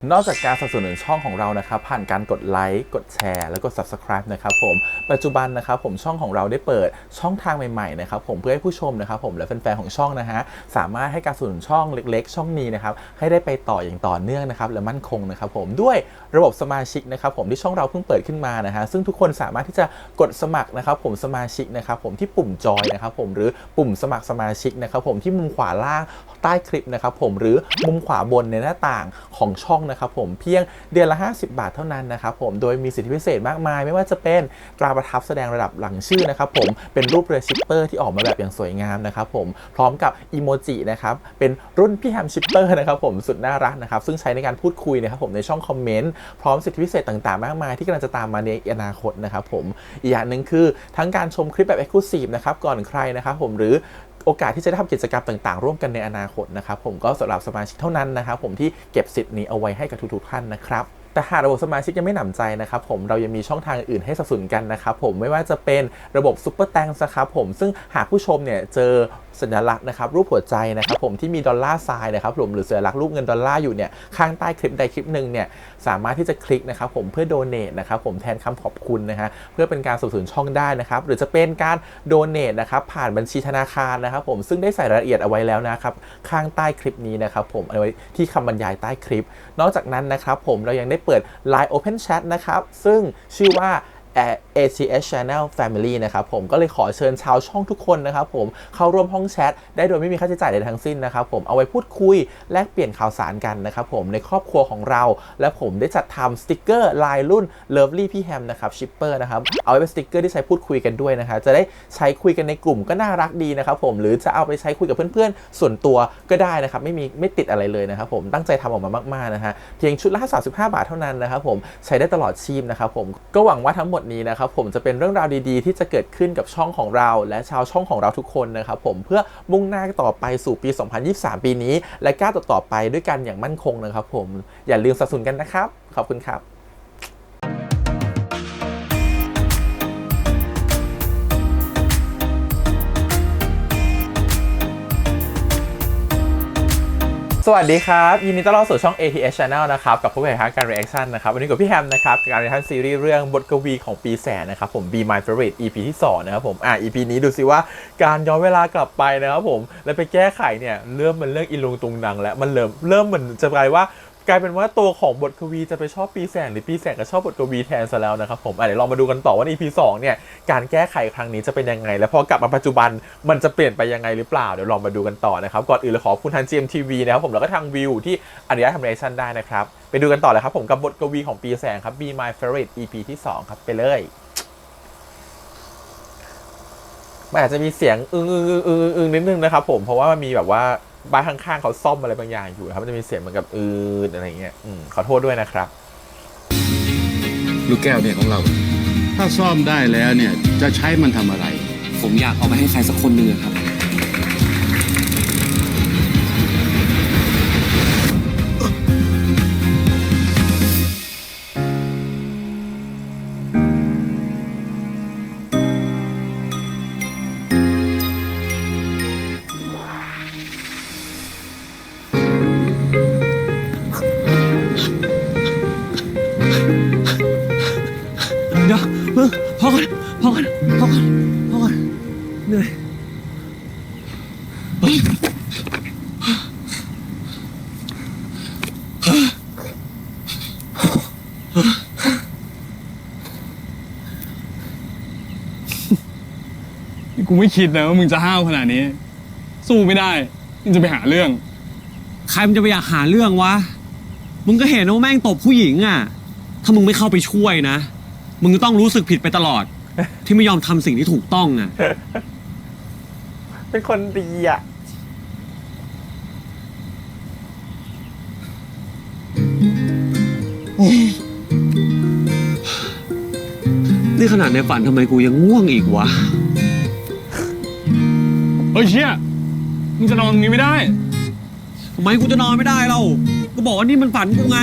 นอกจากการสนับสนุนช่องของเรานะครับผ่านการกดไลค์กดแชร์แล้วก็ Subscribe นะครับผมปัจจุบันนะครับผมช่องของเราได้เปิดช่องทางใหม่ๆนะครับผมเพื่อให้ผู้ชมนะครับผมและแฟนๆของช่องนะฮะสามารถให้การสนับสนุนช่องเล็กๆช่องนี้นะครับให้ได้ไปต่ออย่างต่อเนื่องนะครับและมั่นคงนะครับผมด้วยระบบสมาชิกนะครับผมที่ช่องเราเพิ่งเปิดขึ้นมานะฮะซึ่งทุกคนสามารถที่จะกดสมัครนะครับผมสมาชิกนะครับผมที่ปุ่มจอยนะครับผมหรือปุ่มสมัครสมาชิกนะครับผมที่มุมขวาล่างใต้คลิปนะครับผมหรือมุมขวาบนในหน้าต่างของช่องนะครับผมเพียงเดือนละ50 บาทเท่านั้นนะครับผมโดยมีสิทธิพิเศษมากมายไม่ว่าจะเป็นตราประทับแสดงระดับหลังชื่อนะครับผมเป็นรูปเรือชิปเปอร์ที่ออกมาแบบอย่างสวยงามนะครับผมพร้อมกับอีโมจินะครับเป็นรุ่นพี่แฮมชิปเปอร์นะครับผมสุดน่ารักนะครับซึ่งใช้ในการพูดคุยนะครับผมในช่องคอมเมนต์พร้อมสิทธิพิเศษต่างๆมากมายที่กำลังจะตามมาในอนาคตนะครับผมอีกอย่างหนึ่งคือทั้งการชมคลิปแบบ Exclusive นะครับก่อนใครนะครับผมหรือโอกาสที่จะได้ทำกิจกรรมต่างๆร่วมกันในอนาคตนะครับผมก็สำหรับสมาชิกเท่านั้นนะครับผมที่เก็บสิทธิ์นี้เอาไว้ให้กับทุกๆท่านนะครับแต่หากระบบสมาชิกยังไม่หนำใจนะครับผมเรายังมีช่องทางอื่นให้สนับสนุนกันนะครับผมไม่ว่าจะเป็นระบบซุปเปอร์แตงนะครับผมซึ่งหากผู้ชมเนี่ยเจอสัญลักษณ์นะครับรูปหัวใจนะครับผมที่มีดอลลาร์ไซน์นะครับผมหรือสัญลักษณ์รูปเงินดอลลาร์อยู่เนี่ยข้างใต้คลิปใดคลิปหนึ่งเนี่ยสามารถที่จะคลิกนะครับผมเพื่อโดเนทนะครับผมแทนคำขอบคุณนะฮะเพื่อเป็นการสนับสนุนช่องได้นะครับหรือจะเป็นการโดเนทนะครับผ่านบัญชีธนาคารนะครับผมซึ่งได้ใส่รายละเอียดเอาไว้แล้วนะครับข้างใต้คลิปนี้นะครับผมเอาไว้ที่คำบรรยายใต้คลิปนอกจากนั้นนะครับผมเรายังได้เปิด Line Open Chat นะครับซึ่งชื่อว่า ATS Channel Family นะครับผมก็เลยขอเชิญชาวช่องทุกคนนะครับผมเข้าร่วมห้องแชทได้โดยไม่มีค่าใช้จ่ายใดทั้งสิ้นนะครับผมเอาไว้พูดคุยแลกเปลี่ยนข่าวสารกันนะครับผมในครอบครัวของเราและผมได้จัดทำสติกเกอร์ลายรุ่น Lovely พี่แฮมนะครับชิปเปอร์นะครับเอาไว้เป็นสติกเกอร์ที่ใช้พูดคุยกันด้วยนะครับจะได้ใช้คุยกันในกลุ่มก็น่ารักดีนะครับผมหรือจะเอาไปใช้คุยกับเพื่อนๆส่วนตัวก็ได้นะครับไม่ติดอะไรเลยนะครับผมตั้งใจทำออกมามากๆนะฮะเพียงชุดละ35 บาทเท่านั้นนะครับผมใช้ได้ตลอดชีพนะครับผมก็หวังว่าทั้งหมดนี้นะครับผมจะเป็นเรื่องราวดีๆที่จะเกิดขึ้นกับช่องของเราและชาวช่องของเราทุกคนนะครับผมเพื่อมุ่งหน้าต่อไปสู่ปี 2023 ปีนี้และก้าวต่อไปด้วยกันอย่างมั่นคงนะครับผมอย่าลืมสนับสนุนกันนะครับขอบคุณครับสวัสดีครับยินดีต้อนรับสู่ช่อง ATS Channel นะครับกับผู้บริหารการ Reaction นะครับวันนี้กับพี่แฮมนะครับการ Reaction ซีรีส์เรื่องบทกวีของปีแสนนะครับผม Be My Favorite EP ที่2นะครับผมEP นี้ดูซิว่าการย้อนเวลากลับไปนะครับผมแล้วไปแก้ไขเนี่ยเรื่องอีลุงตุงนังแล้วมันเริ่มเหมือนจะกลายเป็นว่าตัวของบทกวีจะไปชอบปีแสงหรือปีแสงก็ชอบบทกวีแทนซะแล้วนะครับผมเดี๋ยวลองมาดูกันต่อว่า EP 2เนี่ยการแก้ไขครั้งนี้จะเป็นยังไงและพอกลับมาปัจจุบันมันจะเปลี่ยนไปยังไงหรือเปล่าเดี๋ยวลองมาดูกันต่อนะครับก่อนอื่นเลยขอบคุณทาง GMTV นะครับผมแล้วก็ทางวิวที่อนุญาตทำ reaction ได้นะครับไปดูกันต่อเลยครับผมกับบทกวีของปีแสงครับ Be My Favorite EP ที่2ครับไปเลยมันอาจจะมีเสียงนิดนึงนะครับผมเพราะว่ามันมีแบบว่าบ้านข้างๆเขาซ่อมอะไรบางอย่างอยู่ครับมันจะมีเสียงเหมือนกับอะไรเงี้ยขอโทษด้วยนะครับลูกแก้วเนี่ยของเราถ้าซ่อมได้แล้วเนี่ยจะใช้มันทำอะไรผมอยากเอาไปให้ใครสักคนหนึ่งครับเดี๋ยวพอก่อนเหนื่อยกูไม่คิดนะว่ามึงจะห้าวขนาดนี้สู้ไม่ได้มึงจะไปหาเรื่องใครมันจะไปอยากหาเรื่องวะมึงก็เห็นว่าแม่งตบผู้หญิงอ่ะถ้ามึงไม่เข้าไปช่วยนะมึงก็ต้องรู้สึกผิดไปตลอดที่ไม่ยอมทำสิ่งที่ถูกต้องอ่ะเป็นคนดีอ่ะนี่ขนาดในฝันทำไมกูยังง่วงอีกวะเฮ้ยเชี่ยมึงจะนอนตรงนี้ไม่ได้ทำไมกูจะนอนไม่ได้เราก็บอกว่านี่มันฝันกูไง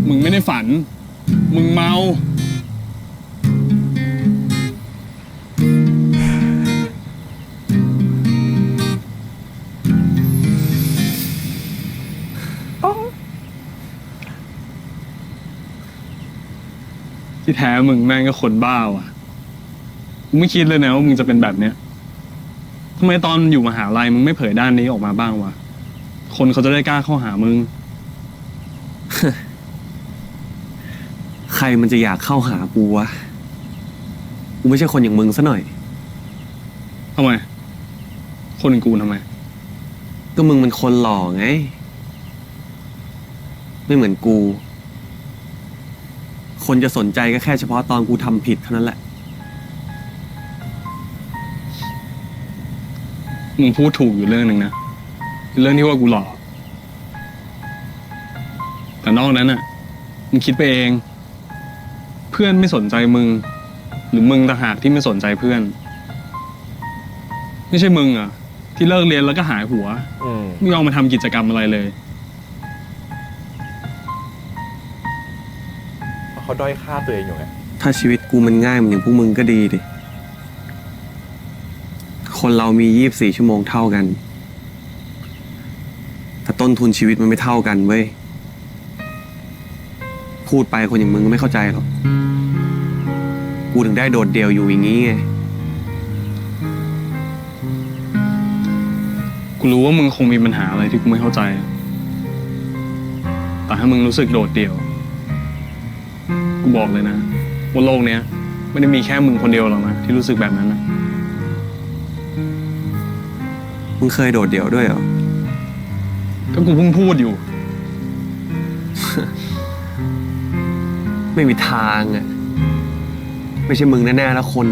มึงไม่ได้ฝันมึงเมา อ ที่แท้มึงแม่งก็คนบ้าว่ะกูไม่คิดเลยนะว่ามึงจะเป็นแบบเนี้ยทำไมตอนอยู่มหาลัยมึงไม่เผยด้านนี้ออกมาบ้างวะคนเขาจะได้กล้าเข้าหามึง ใครมันจะอยากเข้าหากูวะ กูไม่ใช่คนอย่างมึงซะหน่อย ทำไม คนอย่างกูทำไม ก็มึงเป็นคนหล่อไง ไม่เหมือนกู คนจะสนใจก็แค่เฉพาะตอนกูทำผิดเท่านั้นแหละ มึงพูดถูกอยู่เรื่องหนึ่งนะคือเรื่องที่ว่ากูหล่อแต่นอกนั้นน่ะมึงคิดไปเอง เพื่อนไม่สนใจมึง หรือมึงต่างหากที่ไม่สนใจเพื่อน ไม่ใช่มึงอ่ะ ที่เลิกเรียนแล้วก็หายหัว ไม่ยอมมาทำกิจกรรมอะไรเลย เขาด้อยค่าตัวเองอยู่ไง ถ้าชีวิตกูมันง่ายเหมือนอย่างพวกมึงก็ดีดิ คนเรามี24 ชั่วโมงเท่ากัน แต่ต้นทุนชีวิตมันไม่เท่ากันเว้ย พูดไปคนอย่างมึงก็ไม่เข้าใจหรอก กูถึงได้โดดเดี่ยวอยู่อย่างนี้ไง กูรู้ว่ามึงคงมีปัญหาอะไรที่กูไม่เข้าใจ แต่ถ้ามึงรู้สึกโดดเดี่ยว กูบอกเลยนะว่าโลกเนี้ยไม่ได้มีแค่มึงคนเดียวหรอกนะที่รู้สึกแบบนั้นนะ มึงเคยโดดเดี่ยวด้วยเหรอ ก็กูเพิ่งพูดอยู่ ไม่มีทางอ่ะ ไม่ใช่มึงแน่ๆแล้วคน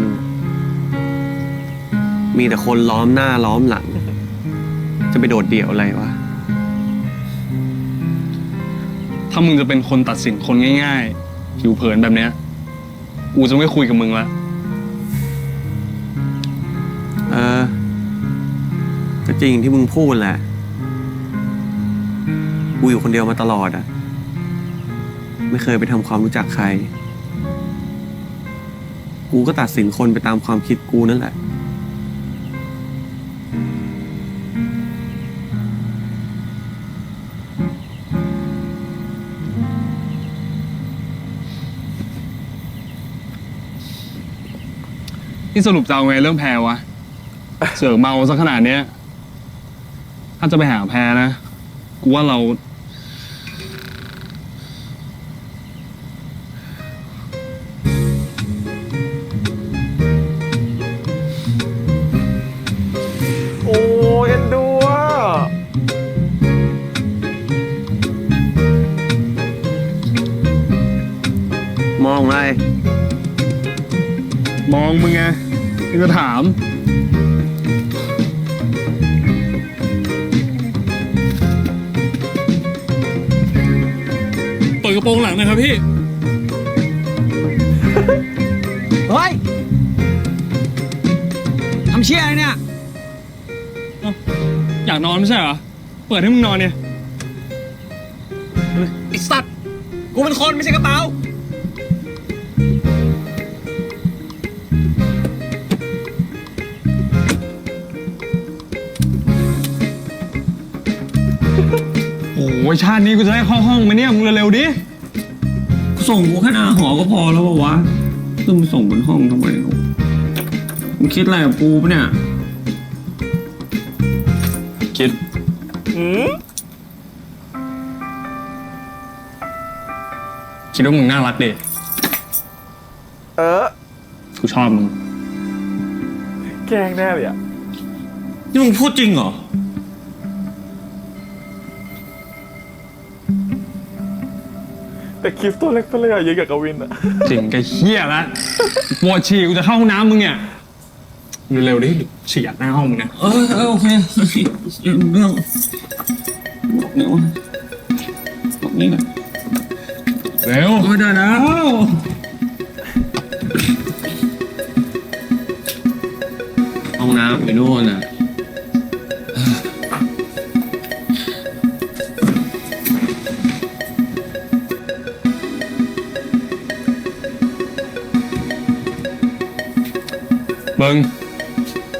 มีแต่คนล้อมหน้าล้อมหลัง จะไปโดดเดี่ยวอะไรวะ ถ้ามึงจะเป็นคนตัดสินคนง่ายๆผิวเผินแบบเนี้ย กูจะไม่คุยกับมึงละ เออ ก็จริงที่มึงพูดแหละ กูอยู่คนเดียวมาตลอดอ่ะ ไม่เคยไปทำความรู้จักใคร กูก็ตัดสินคนไปตามความคิดกูนั่นแหละ นี่สรุปจะเอาไงเรื่องแพรวะ เสือกเมาซะขนาดเนี้ย ถ้าจะไปหาแพรนะ กูว่าเรา โอ้ยเอ็นดูอ่ะ มองไร มองมึงไงนี่ก็ถาม เปิดกระโปรงหลังหนะครับพี่ เฮ้ย ทำเชี่ยอะไรเนี่ย อยากนอนไม่ใช่เหรอ เปิดให้มึงนอนเนี่ย ไอสัตว์ กูเป็นคนไม่ใช่กระเป๋า โอ้ยชาตินี้กูจะได้เข้าห้องไหมเนี่ย มึงเร็วๆดิ ส่งกูแค่หน้าหอก็พอแล้วปะวะต้องไปส่งบนห้องทำไมมึงคิดอะไรกับกูปะเนี่ย คิด คิดว่ามึงน่ารักดิ กูชอบมึง แกล้งแน่เลยอ่ะ นี่มึงพูดจริงเหรอ แต่คลิปตัวเล็กตัวเลยอะยืนกับกวินอะ จริงแกเฮี้ยละปวดฉี่กูจะเข้าห้องน้ำมึงเนี่ย เร็วๆดิฉี่อัดหน้าห้องมึงนะ โอเคเรื่องเดี๋ยวบอกนี่นะ เร็ว ไม่ได้แล้วห้องน้ำอยู่นู่นน่ะ เบิ้ง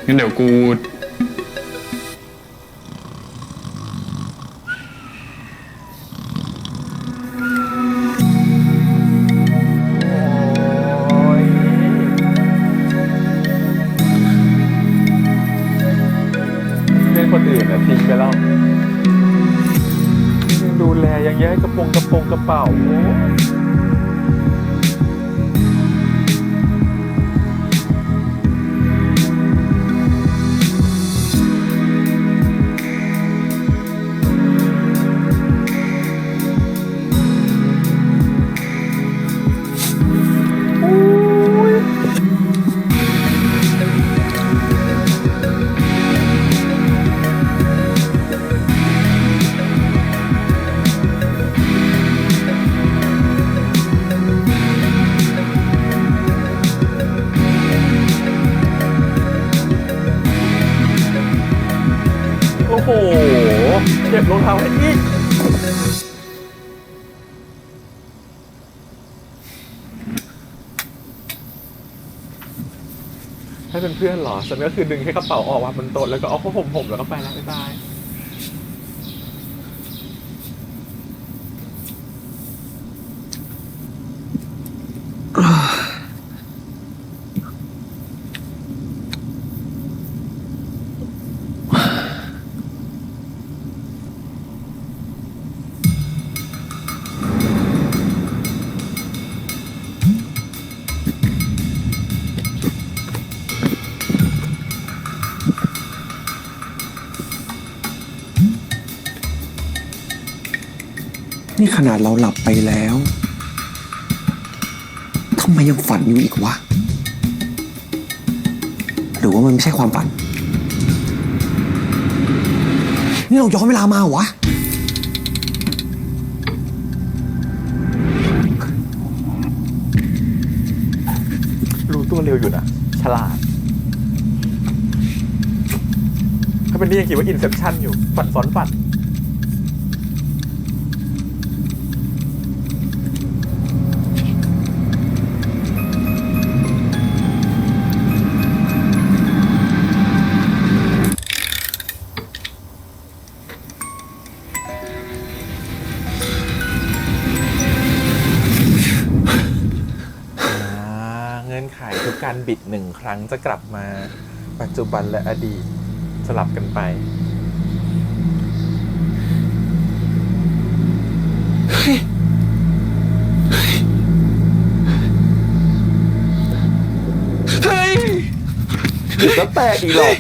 งั้นเดี๋ยวกู กระเป๋าโอ้โหเก็บรองเท้าให้อีกให้เป็นเพื่อนเหรอฉันก็คือดึงให้กระเป๋าออกวางบนโต๊ะแล้วก็เอาผ้าห่มผมแล้วก็ไปแล้วบ๊ายบายนี่ขนาดเราหลับไปแล้วทำไมยังฝันอยู่อีกวะ หรือว่ามันไม่ใช่ความฝัน นี่เราย้อนเวลามาวะ รู้ตัวเร็วอยู่นะฉลาดถ้าเป็นนี่ยังคิดว่าอินเซปชั่นอยู่ฝันซ้อนฝันเงื่อนไขทุกการบิดหนึ่งครั้งจะกลับมาปัจจุบันและอดีตสลับกันไปเดี๋ยวจะแตกอีกหรอก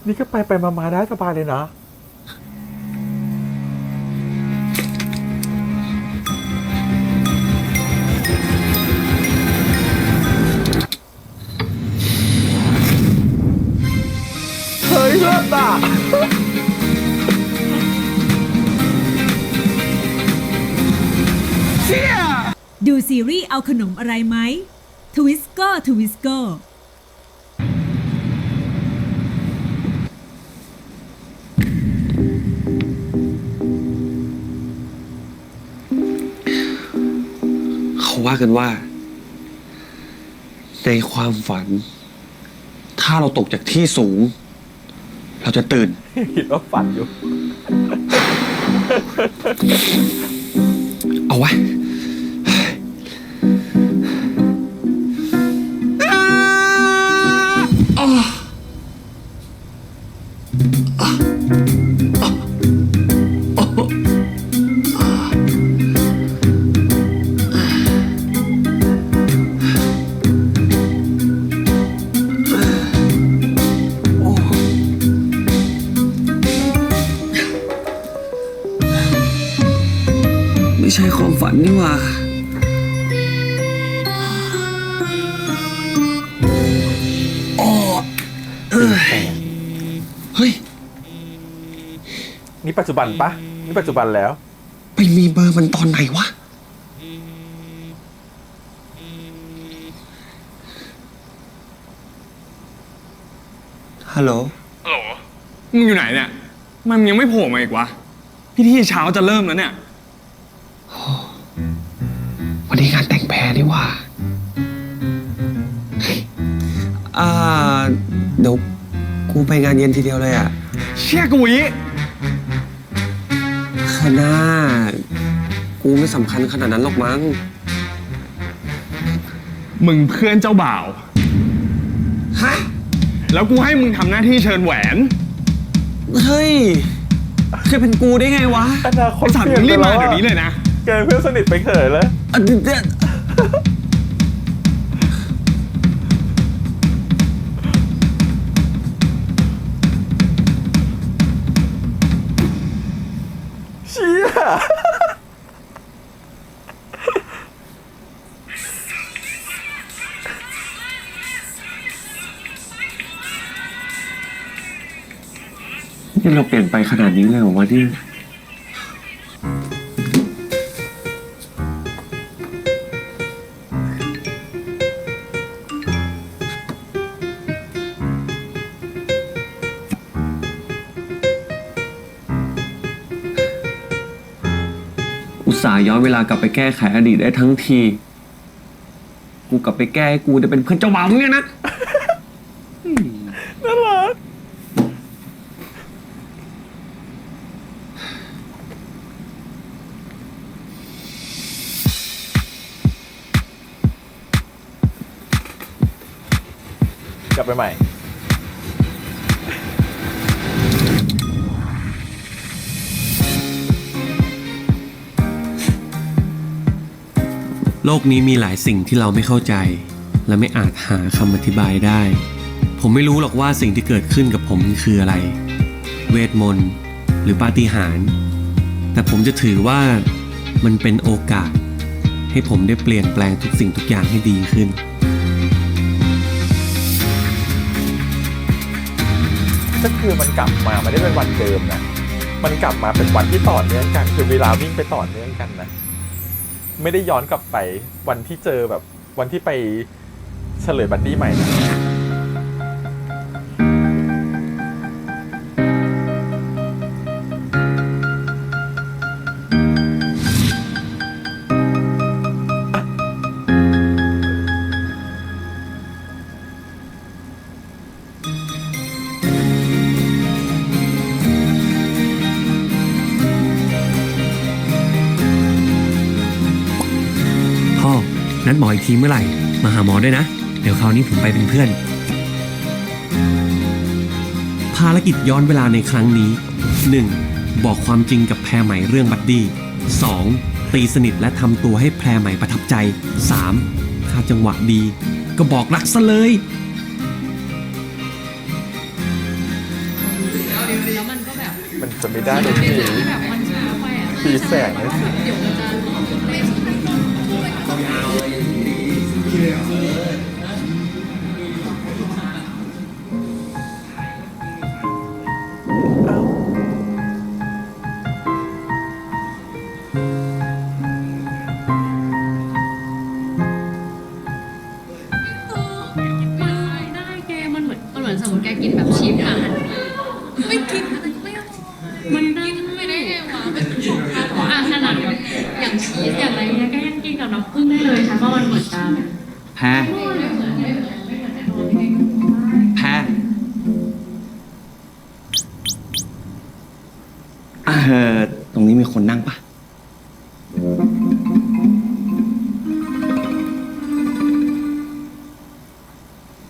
นี่ก็ไปมาได้สบายเลยนะเฮ้ยเลิศอ่ะดูซีรีส์เอาขนมอะไรไหมทวิสโก้ทวิสโก้เขาว่ากันว่า ในความฝัน ถ้าเราตกจากที่สูง เราจะตื่น คิดว่าฝันอยู่ เอาไว้ ไม่ใช่ความฝันนี่หว่า นี่ปัจจุบันปะนี่ปัจจุบันแล้ว ไปมีเบอร์มันตอนไหนวะ ฮัลโหล ฮัลโหล มึงอยู่ไหนเนี่ย มันยังไม่โผล่มาอีกวะ พิธีเช้าจะเริ่มแล้วเนี่ย วันนี้งานแต่งแพรนี่ว่าเดี๋ยวกูไปงานเย็นทีเดียวเลยอ่ะ เชี่ยกุย คณะกูไม่สำคัญขนาดนั้นหรอกมั้ง มึงเพื่อนเจ้าบ่าว ฮะ แล้วกูให้มึงทำหน้าที่เชิญแหวน เฮ้ยจะเป็นกูได้ไงวะ อนาคต ไอ้สัตว์ เปลี่ มึ ยน ง ไป รีบ แล้วอะมาเดี๋ยวนี้เลยนะ แกเป็นเพื่อนสนิทไปเขยเลย เชี่ย นี่เราเปลี่ยนไปขนาดนี้เลยเหรอวะที่อุตส่าห์ย้อนเวลากลับไปแก้ไขอดีตได้ทั้งที กูกลับไปแก้ให้กูจะเป็นเพื่อนเจ้าบ่าวมึงเนี่ยนะ น่ารักกลับไปใหม่ โลกนี้มีหลายสิ่งที่เราไม่เข้าใจ และไม่อาจหาคำอธิบายได้ ผมไม่รู้หรอกว่าสิ่งที่เกิดขึ้นกับผมคืออะไร เวทมนต์หรือปาฏิหาริย์แต่ผมจะถือว่ามันเป็นโอกาส ให้ผมได้เปลี่ยนแปลงทุกสิ่งทุกอย่างให้ดีขึ้น ก็คือมันกลับมาไม่ได้เป็นวันเดิมนะ มันกลับมาเป็นวันที่ต่อเนื่องกัน คือเวลาวิ่งไปต่อเนื่องกันนะ ไม่ได้ย้อนกลับไปวันที่เจอแบบวันที่ไปเฉลยบัดดี้ใหม่นะ พ่อนัดหมออีกทีเมื่อไหร่ มาหาหมอด้วยนะ เดี๋ยวคราวนี้ผมไปเป็นเพื่อน ภารกิจย้อนเวลาในครั้งนี้ 1. บอกความจริงกับแพรใหม่เรื่องบัดดี้ 2. ตีสนิทและทำตัวให้แพรใหม่ประทับใจ 3. ถ้าจังหวะดี ก็บอกรักซะเลย แล้วมันก็แบบ มันจะไม่ได้เลยพี่ แบบมันช้าไปอ่ะ ปีแสงเนี่ยสิ เดี๋ยวมันจะไม่ ได้แกมันเหมือนสมมติแกกินแบบชีสอาหารไม่กินอะไรก็ไม่เอามันกินไม่ได้ไงวะของอาหารอย่างชีสอย่างอะไรเงี้ยก็ยังกินกับน้ำผึ้งได้เลยฉันว่ามันเหมือนกัน แพรแพรตรงนี้มีคนนั่งปะ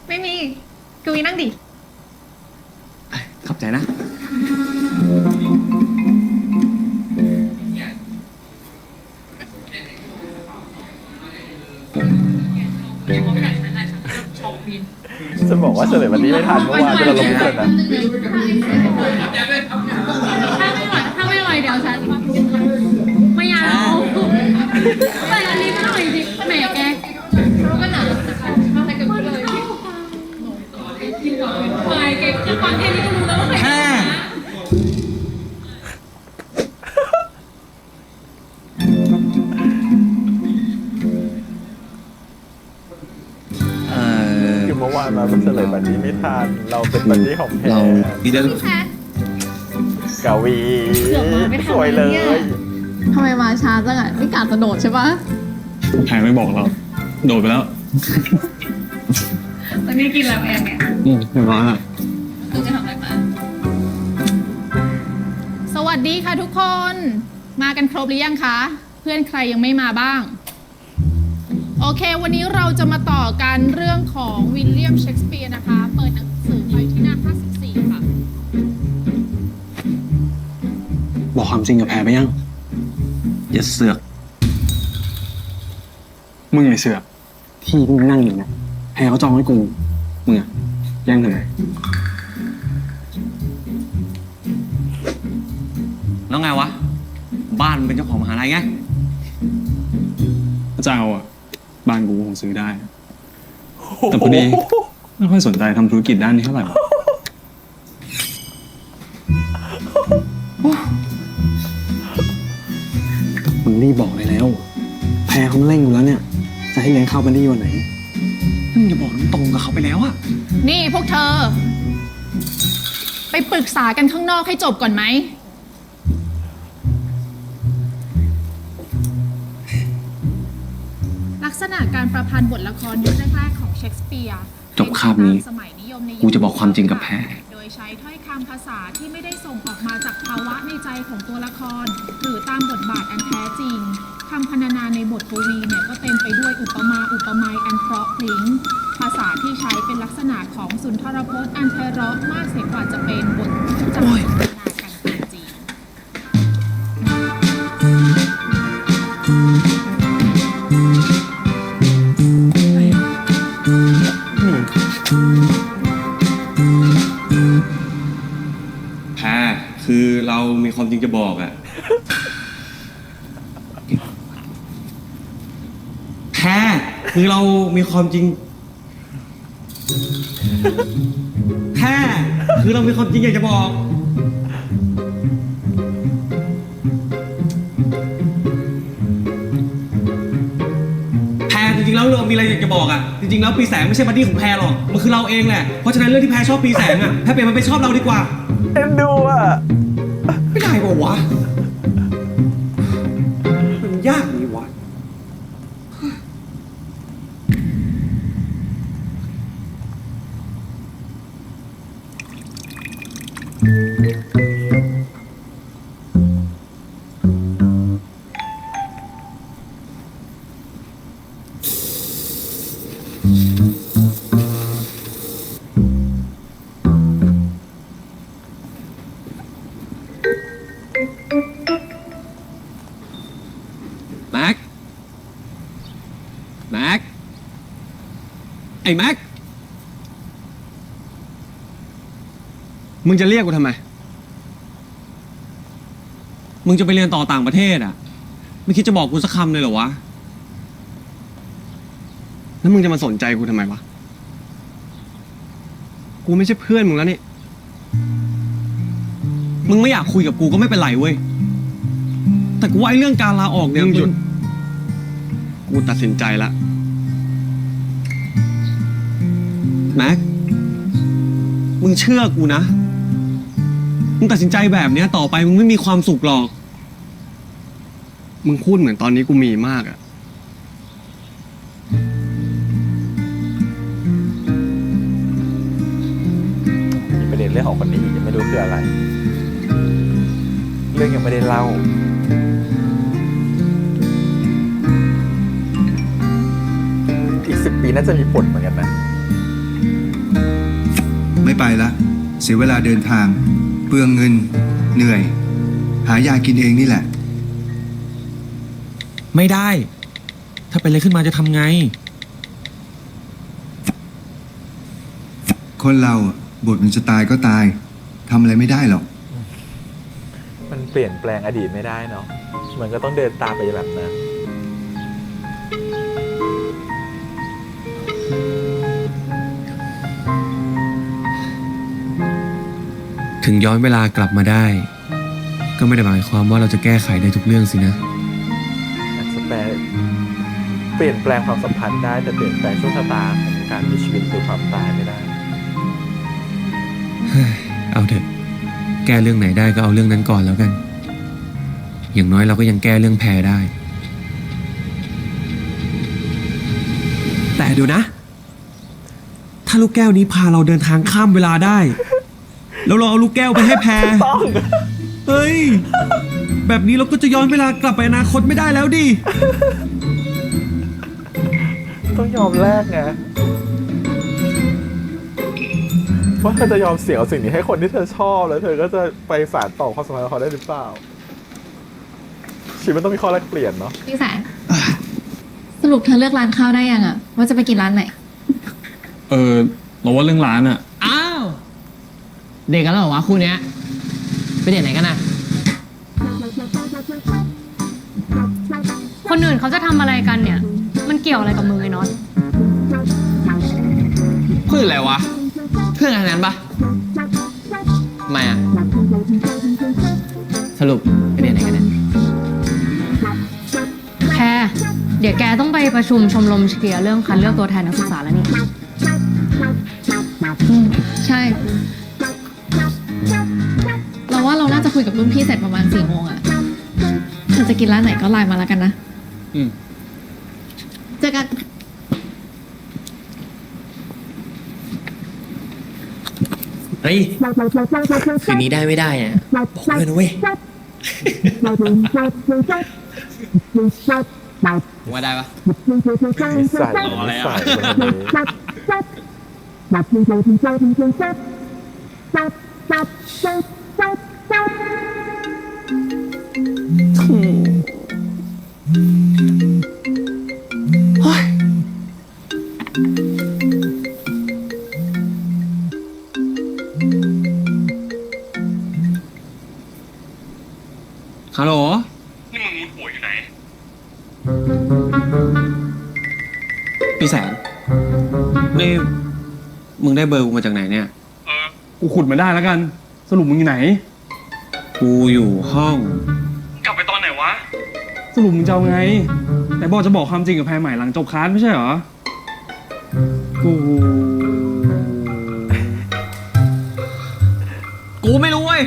ไม่มีกุยนั่งดิ ขอบใจนะ จะบอกว่าเฉลยบัดดี้ไม่ทันเมื่อวานเราลงทุนนะ ถ้าไม่อร่อยเดี๋ยวฉันไม่เอาแต่อันนี้ไม่อร่อยจริงแหมแกก็หนาชอบอะไรกันเลยไปแกจะฟังแค่นี้ก็รู้แล้วว่าใคร แพร มื่อวานมาเป็นเฉลยบัดนี้ไม่ทันเราเป็นบัดนี้ของแพร ดีเดน แค่ กาวี เกือบมาไม่ทัน สวยเลย เนี่ย ทำไมมาช้าจังอ่ะไม่กะจะโดดใช่ปะ แพรไม่บอกเรา โดดไปแล้ว ตอนนี้กินแล้วแอนเนี่ย เรียบร้อยละ คือจะทำอะไรมาสวัสดีค่ะทุกคน มากันครบหรือยังคะ เพื่อนใครยังไม่มาบ้าง โอเค วันนี้เราจะมาต่อกันเรื่องของวิลเลียมเชกสเปียร์นะคะ เปิดหนังสือไปที่หน้า 54 ค่ะ บอกความจริงกับแพรไปยัง อย่าเสือก มึงไงเสือกที่มึงนั่งอยู่เนี่ยแพรเขาจองให้กูมึงอะแย่งทำไม แล้วไงวะ บ้านมึงเป็นเจ้าของมหาลัยไง ถ้าจะเอาอะบ้านกูคงซื้อได้ แต่พอดีไม่ค่อยสนใจทำธุรกิจด้านนี้เท่าไหร่วะมึงรีบบอกเลยแล้ว แพรเขาเร่งอยู่แล้วเนี่ย จะให้เลี้ยงข้าวบันดี้วันไหน มึงอย่าบอกตรงกับเขาไปแล้วอะ นี่พวกเธอ ไปปรึกษากันข้างนอกให้จบก่อนไหม ลักษณะการประพันธ์บทละครยุคแรกๆของเชกสเปียร์ จบคาบนี้ สมัยนิยมในยุค กูจะบอกความจริงกับแพร โดยใช้ถ้อยคำภาษาที่ไม่ได้ส่งออกมาจากภาวะในใจของตัวละคร หรือตามบทบาทอันแท้จริงคำพรรณนาในบทกวีเนี่ยก็เต็มไปด้วยอุปมาอุปไมยอันเพราะพริ้งภาษาที่ใช้เป็นลักษณะของสุนทรพจน์อันไพเราะมากเสียกว่าจะเป็นบทจำสนทนากันจริง แพรคือเรามีความจริงจะบอกอะแพรคือเรามีความจริงแพรคือเรามีความจริงอยากจะบอก แพรจริงๆแล้วเรามีอะไรอยากจะบอกอะจริงๆแล้วปีแสงไม่ใช่บัดดี้ของแพรหรอกมันคือเราเองแหละเพราะฉะนั้นเรื่องที่แพรชอบปีแสงอะแพรเปลี่ยนมันเป็นชอบเราดีกว่า เอ็นดูอ่ะ ไม่ได้ป่าวะ มันยากนี่วะ แม็ก แม็ก ไอ้แม็ก มึงจะเรียกกูทำไม มึงจะไปเรียนต่อต่างประเทศอ่ะ ไม่คิดจะบอกกูสักคำเลยเหรอวะ แล้วมึงจะมาสนใจกูทำไมวะ กูไม่ใช่เพื่อนมึงแล้วนี่ มึงไม่อยากคุยกับกูก็ไม่เป็นไรเว้ย แต่กูว่าไอ้เรื่องการลาออกเนี่ย มึงหยุด กูตัดสินใจละแม็ก มึงเชื่อกูนะ มึงตัดสินใจแบบเนี้ยต่อไปมึงไม่มีความสุขหรอก มึงพูดเหมือนตอนนี้กูมีมากอะ มีประเด็นเรื่องของคนนี้อีกยังไม่รู้คืออะไร เรื่องยังไม่ได้เล่า อีก10 ปีน่าจะมีผลเหมือนกันนะ ไม่ไปละ เสียเวลาเดินทาง เปลืองเงิน เหนื่อย หายากินเองนี่แหละ ไม่ได้ ถ้าเป็นอะไรขึ้นมาจะทำไง คนเราบทมันจะตายก็ตายทำอะไรไม่ได้หรอก มันเปลี่ยนแปลงอดีตไม่ได้เนาะ มันก็ต้องเดินตามไปแบบนั้น ถึงย้อนเวลากลับมาได้ ก็ไม่ได้หมายความว่าเราจะแก้ไขได้ทุกเรื่องสินะ อาจจะเปลี่ยนแปลงความสัมพันธ์ได้แต่เปลี่ยนแปลงโชคชะตาของการ การมีชีวิตคือความตายไม่ได้ เอาเถอะ แก้เรื่องไหนได้ก็เอาเรื่องนั้นก่อนแล้วกัน อย่างน้อยเราก็ยังแก้เรื่องแพรได้ แต่เดี๋ยวนะ ถ้าลูกแก้วนี้พาเราเดินทางข้ามเวลาได้ แล้วเราเอาลูกแก้วไปให้แพรเฮ้ย แบบนี้เราก็จะย้อนเวลากลับไปอนาคตไม่ได้แล้วดิ ต้องยอมแลกไงว่าเธอจะยอมเสียสิ่งนี้ให้คนที่เธอชอบแล้วเธอก็จะไปสานต่อความสัมพันธ์กับเขาได้หรือเปล่าชีวิตมันต้องมีข้อแลกเปลี่ยนเนาะ พี่แสนสรุปเธอเลือกร้านข้าวได้ยังอะว่าจะไปกินร้านไหน เราว่าเรื่องร้านอะ อ้าว เด็กกันแล้วเหรอวะคู่เนี้ยไปเด็กไหนกันน่ะ คนอื่นเขาจะทำอะไรกันเนี่ย มันเกี่ยวอะไรกับมึงไอ้น็อต เพื่อนอะไรวะ เพื่อนทางนั้นปะทำไมอ่ะ สรุปไปเด็กไหนกันเนี่ย แพรเดี๋ยวแกต้องไปประชุมชมรมเชียร์เรื่องคัดเลือกตัวแทนนักศึกษาแล้วนี่ใช่ เราว่าเราน่าจะคุยกับรุ่นพี่เสร็จประมาณ4 โมงอะเธอจะกินร้านไหนก็ไลน์มาแล้วกันนะ เจอกัน เฮ้ย คืนนี้ได้ไม่ได้อ่ะ บอกด้วยนะเว้ยว่าได้ปะ นิสัยนิสัยคนนี้ ฮัลโหล นี่มึงมุดหัวอยู่ไหน พี่แสน นี่มึงได้เบอร์กูมาจากไหนเนี่ย กูขุดมาได้แล้วกัน สรุปมึงอยู่ไหน กูอยู่ห้อง กลับไปตอนไหนวะ สรุปมึงจะเอาไงไหนบอกจะบอกความจริงกับแพรใหม่หลังจบคลาสไม่ใช่เหรอ กูไม่รู้เว้ย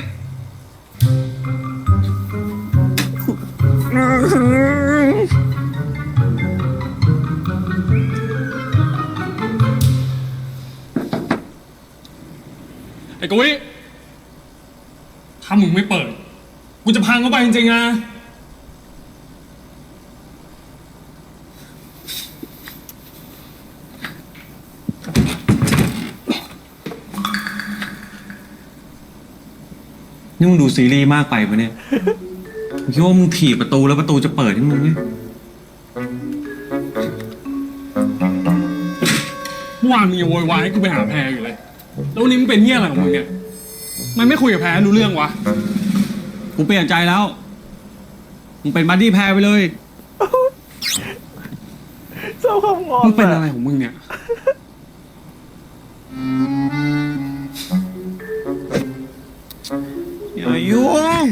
ไอ้กุ้ยถ้ามึงไม่เปิด กูจะพังเข้าไปจริงๆนะ นี่มึงดูซีรีส์มากไปปะเนี่ยมึงคิดว่ามึงถีบประตูแล้วประตูจะเปิดให้มึงเนี่ย เมื่อวานมึงยังโวยวายให้กูไปหาแพรอยู่เลย แล้ววันนี้มึงเป็นเหี้ยอะไรของมึงเนี่ย มันไม่คุยกับแพรรู้เรื่องวะ กูเปลี่ยนใจแล้ว มึงเป็นบัดดี้แพรไปเลย เจ้าความงอน มึงเป็นอะไรของมึงเนี่ย อย่ายุ่ง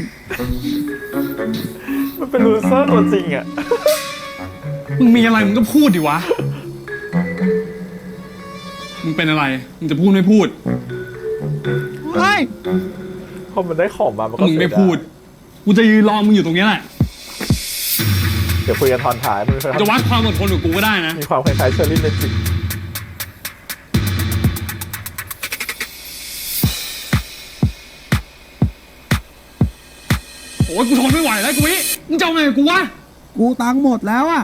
มันเป็นลูเซอร์ตัวจริงอ่ะ มึงมีอะไรมึงก็พูดดิวะ มึงเป็นอะไร มึงจะพูดไม่พูด เฮ้ย พอมันได้ของมามันก็ มึงไม่พูด กูจะยืนรอมึงอยู่ตรงเนี้ยแหละ เดี๋ยวคุยกันตอนท้ายมัน จะวัดความอดทนกับกูก็ได้นะ มีความคล้ายๆเชอร์รี่เมจิก โอ้ยกูทนไม่ไหวแล้วกูนี่มึงจะเอาไงกับกูวะ กูตังค์หมดแล้วอ่ะ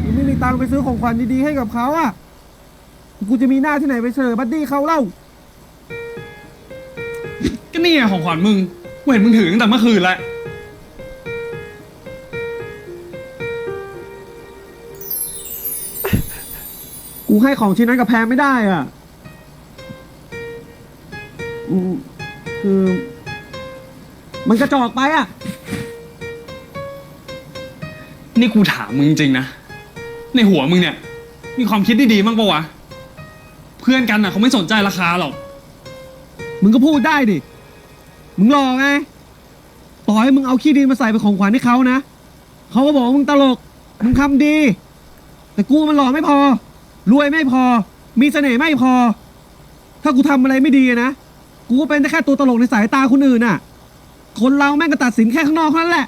กูไม่มีตังค์ไปซื้อของขวัญดีๆให้กับเขาอ่ะ กูจะมีหน้าที่ไหนไปเฉลยบัดดี้เขาเล่า ก็นี่ไงของขวัญมึง กูเห็นมึงถือตั้งแต่เมื่อคืนแล้ว กูให้ของชิ้นนั้นกับแพรไม่ได้อ่ะคือ มันกระจอกไปอ่ะ นี่กูถามมึงจริงๆนะ ในหัวมึงเนี่ย มีความคิดดีๆบ้างปะวะ เพื่อนกันน่ะเขาไม่สนใจราคาหรอก มึงก็พูดได้ดิ มึงหล่อไง ต่อให้มึงเอาขี้ดินมาใส่เป็นของขวัญให้เขานะ เขาก็บอกว่ามึงตลก มึงทำดี แต่กูมันหล่อไม่พอ รวยไม่พอ มีเสน่ห์ไม่พอ ถ้ากูทำอะไรไม่ดีนะ กูก็เป็นได้แค่ตัวตลกในสายตาคนอื่นน่ะ คนเราแม่งก็ตัดสินแค่ข้างนอกเท่านั้นแหละ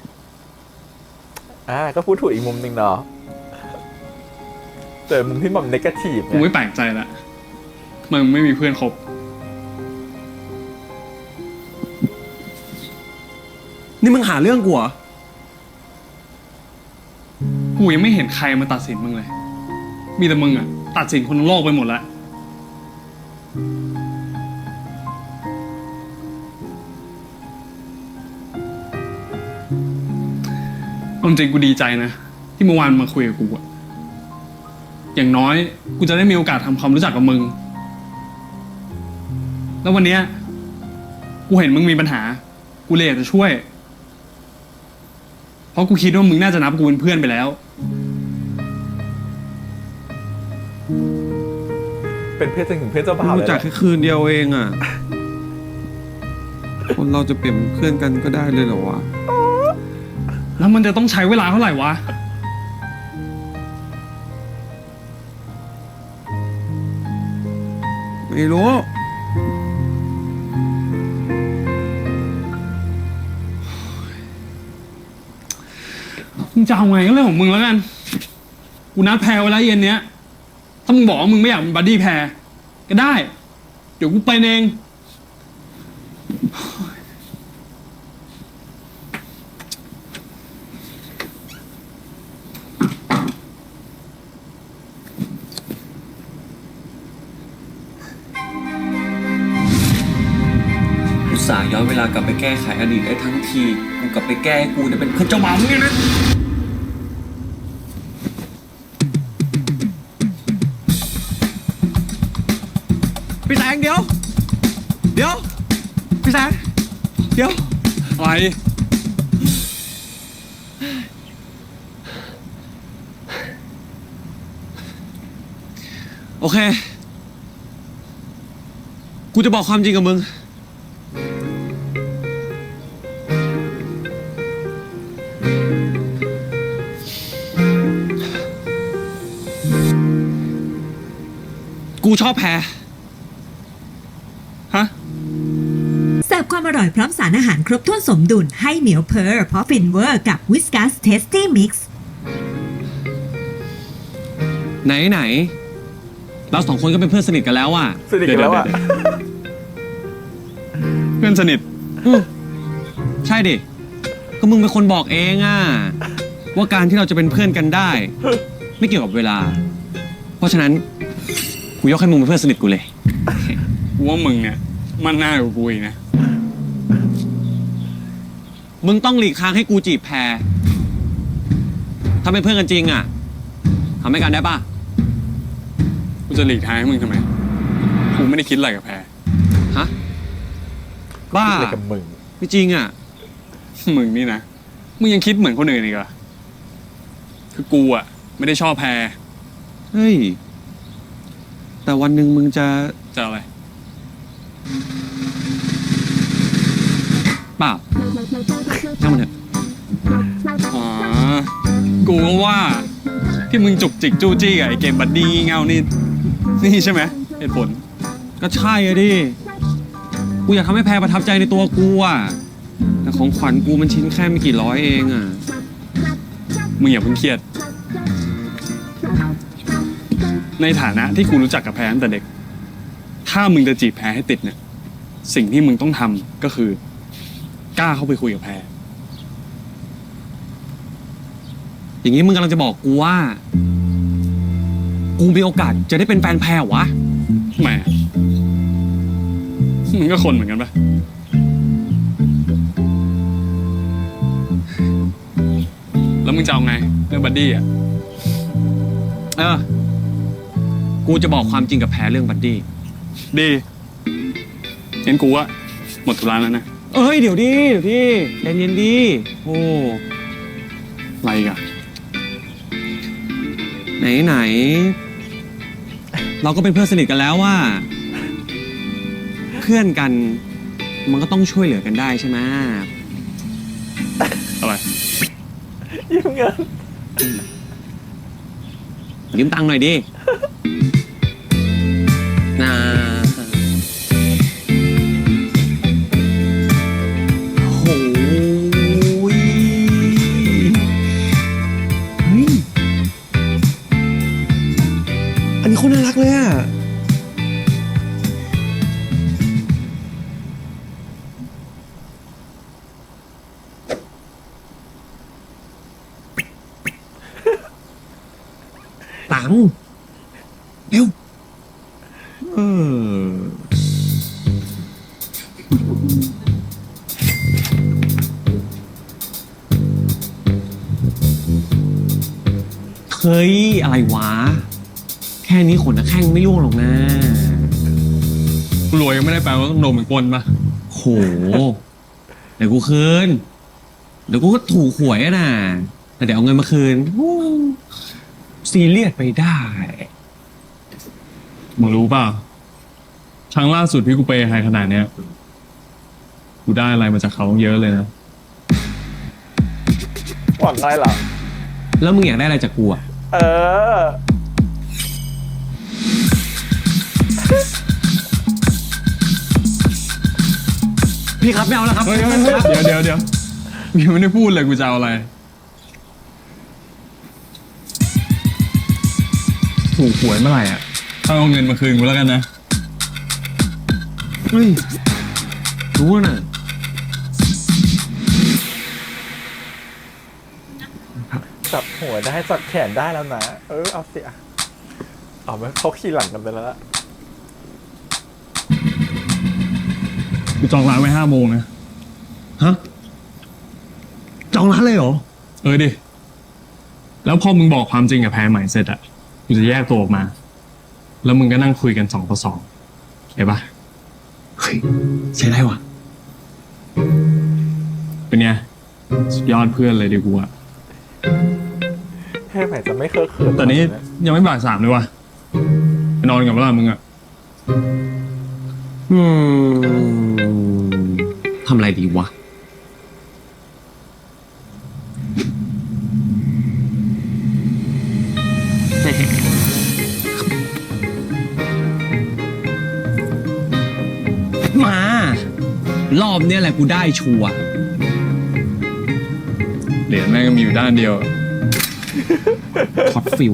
ก็พูดถูกอีกมุมหนึ่งเนาะแต่มุมที่แบบเนกาทีฟ กูไม่แปลกใจละมึงไม่มีเพื่อนคบ นี่มึงหาเรื่องกูเหรอ กูยังไม่เห็นใครมาตัดสินมึงเลย มีแต่มึงอะตัดสินคนทั้งโลกไปหมดแล้ว ความจริงกูดีใจนะ ที่เมื่อวานมาคุยกับกูอะอย่างน้อยกูจะได้มีโอกาสทำความรู้จักกับมึง แล้ววันเนี้ยกูเห็นมึงมีปัญหา กูเลยอยากจะช่วย เพราะกูคิดว่ามึงน่าจะนับกูเป็นเพื่อนไปแล้ว เป็นเพื่อนจนถึงเพื่อนเจ้าบ่าวเลย รู้จักแค่คืนเดียวเองอ่ะ คนเราจะเปลี่ยนเป็นเพื่อนกันก็ได้เลยเหรอวะ แล้วมันจะต้องใช้เวลาเท่าไหร่วะ ไม่รู้ มึงจะเอาไงก็เรื่องของมึงแล้วกัน กูนัดแพรไว้แล้วเย็นเนี้ย ถ้ามึงบอกว่ามึงไม่อยากเป็นบัดดี้แพรก็ได้ เดี๋ยวกูไปเอง อุตส่าห์ย้อนเวลากลับไปแก้ไขอดีตได้ทั้งทีมึงกลับไปแก้ให้กูเนี่ยเป็นเพื่อนเจ้าบ่าวมึงเนี่ยนะ พี่แสงเดี๋ยว พี่แสงเดี๋ยว อะไร โอเค กูจะบอกความจริงกับมึง กูชอบแพร ฮะ เสิร์ฟความอร่อยพร้อมสารอาหารครบถ้วนสมดุลให้เหมียวเพอร์เพราะฟินเวอร์กับวิสกัสเทสตี้มิกซ์ ไหน เราสองคนก็เป็นเพื่อนสนิทกันแล้วอ่ะ สนิทกันแล้วอ่ะ เพื่อนสนิท ใช่ดิ ก็มึงเป็นคนบอกเองอ่ะ ว่าการที่เราจะเป็นเพื่อนกันได้ ไม่เกี่ยวกับเวลา เพราะฉะนั้น กูยกให้มึงเป็นเพื่อนสนิทกูเลย กูว่ามึงเนี่ยมันหน้ากว่ากูอีกนะ มึงต้องหลีกทางให้กูจีบแพร ถ้าเป็นเพื่อนกันจริงอ่ะทำให้กันได้ป่ะ กูจะหลีกทางให้มึงทำไม กูไม่ได้คิดอะไรกับแพร ฮะ บ้า อะไรกับมึง ไม่จริงอ่ะ มึงนี่นะ มึงยังคิดเหมือนคนอื่นอีกเหรอ คือกูอะไม่ได้ชอบแพร เฮ้ย แต่วันหนึ่งมึงจะ จะอะไร เปล่าช่างมันเถอะ อ๋อ กูก็ว่าที่มึงจุกจิกจู้จี้กับไอ้เกมบัดดี้งี่เง่านี่ใช่ไหมเหตุผล ก็ใช่อะดิ กูอยากทำให้แพรประทับใจในตัวกูอ่ะ แต่ของขวัญกูมันชิ้นแค่ไม่กี่ร้อยเองอ่ะ มึงอย่าเพิ่งเครียด ในฐานะที่กูรู้จักกับแพรตั้งแต่เด็ก ถ้ามึงจะจีบแพรให้ติดเนี่ย สิ่งที่มึงต้องทำก็คือกล้าเข้าไปคุยกับแพร อย่างนี้มึงกำลังจะบอกกูว่า กูมีโอกาสจะได้เป็นแฟนแพรเหรอวะ แหมมึงก็คนเหมือนกันปะแล้วมึงจะเอาไงเรื่องบัดดี้อ่ะ กูจะบอกความจริงกับแพรเรื่องบัดดี้ ดีงั้นกูอะหมดธุระแล้วนะ เอ้ยเดี๋ยวดิใจเย็นดีโอ้ อะไรอีกอะ ไหน เราก็เป็นเพื่อนสนิทกันแล้วว่า เพื่อนกัน มันก็ต้องช่วยเหลือกันได้ใช่ไหม อะไร ยืมเงิน ยืมตังค์หน่อยดิ ฮ้ย อะไรวะ แค่นี้ขนตะแข้งไม่ร่วงหรอกนะ รวยยังไม่ได้แปลว่าต้องโดนเหมือนปล้นปะ โห เดี๋ยวกูคืน เดี๋ยวกูก็ถูกหวยอะนะแต่เดี๋ยวเอาเงินมาคืนโอ้ซีเรียสไปได้ มึงรู้เปล่าครั้งล่าสุดที่กูเปย์ใครขนาดเนี้ยกูได้อะไรมาจากเขาเยอะเลยนะ หวังอะไรเหรอ แล้วมึงอยากได้อะไรจากกูอะ เออ พี่ครับไม่เอาแล้วครับ เฮ้ยเดี๋ยวกูยังไม่ได้พูดเลยกูจะเอาอะไร ถูกหวยเมื่อไหร่อ่ะถ้าเอาเงินมาคืนกูแล้วกันนะ เฮ้ย รู้แล้วนะ จับหัวได้จับแขนได้แล้วนะ เอาสิอ่ะเอาไหมเขาขี่หลังกันไปแล้ว กูจองร้านไว้5 โมงนะ ฮะ จองร้านเลยเหรอ ดิ แล้วพอมึงบอกความจริงกับแพรใหม่เสร็จอะกูจะแยกตัวออกมา แล้วมึงก็นั่งคุยกัน2 ต่อ 2เห็นปะ เฮ้ย ใช้ได้ว่ะ เป็นไงสุดยอดเพื่อนเลยดิกูอะ แค่ไหนจะไม่เคอะเขิน แต่นี้ยังไม่บ่าย 3เลยว่ะไปนอนกับเวลามึงอะ ทำอะไรดีวะ มา รอบเนี้ยแหละกูได้ชัวร์ เหรียญแม่งก็มีอยู่ด้านเดียว ท็อตฟิล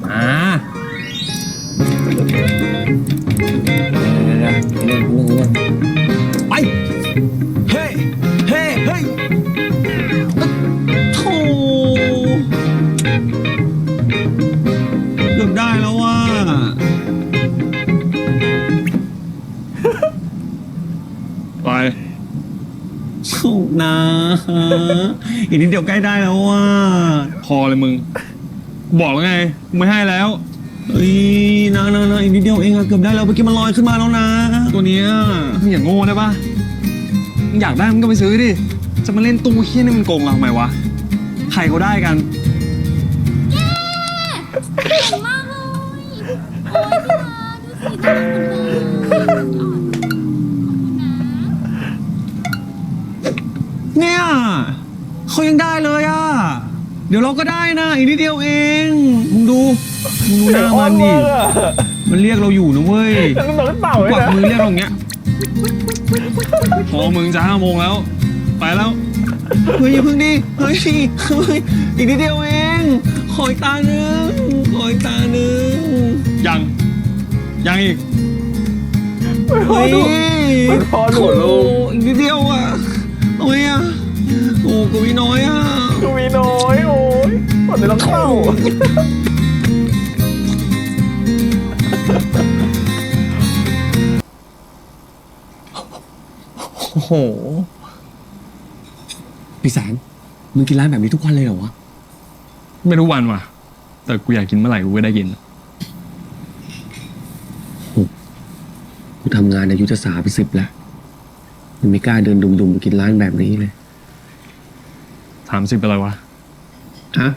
มา ไป เฮ้ เฮ้ เฮ้ยโธ่เกือบได้แล้วว่ะ ไป โชคนะอีกนิดเดียวใกล้ได้แล้วว่ะ พอเลยมึง บอกแล้วไงกูไม่ให้แล้ว เฮ้ยนะอีกนิดเดียวเองอะเกือบได้แล้วเมื่อกี้มันลอยขึ้นมาแล้วนะ ตัวเนี้ย มึงอย่างโง่ได้ปะมึงอยากได้มึงก็ไปซื้อดิ จะมาเล่นตู้เฮี้ยนี่มันโกงเราทำไมวะ ใครเขาได้กัน เก่งมากเลยโอ้ยพี่นาดูสิน่ารักเหมือนกันเนี่ยเขายังได้เลยอ่ะ เดี๋ยวเราก็ได้นะอีกนิดเดียวเองมึงดูหน้ามันดิมันเรียกเราอยู่นะเว้ย น้องเต่าเลย กวัก นะ มือเรียกเราอย่างเงี้ย พอมึงจะ5 โมงแล้ว ไปแล้ว เฮ้ยอย่าเพิ่งดิเฮ้ยอีกนิดเดียวเองขออีกตาหนึ่งยังอีก เฮ้ย พอหนูลูก อีกนิดเดียวอ่ะโอ้ยอ่ะโอ้กูมีน้อยอ่ะ ดูมีน้อยโอ้ยหมดเลยน้องเต่า โอ้โหพี่แสนมึงกินร้านแบบนี้ทุกวันเลยเหรอวะ ไม่ทุกวันว่ะ แต่กูอยากกินเมื่อไหร่กูก็ได้กิน กูทำงานอายุจะ30แล้วยังไม่กล้าเดินดุมๆกินร้านแบบนี้เลย 30เป็นไรวะ ฮะ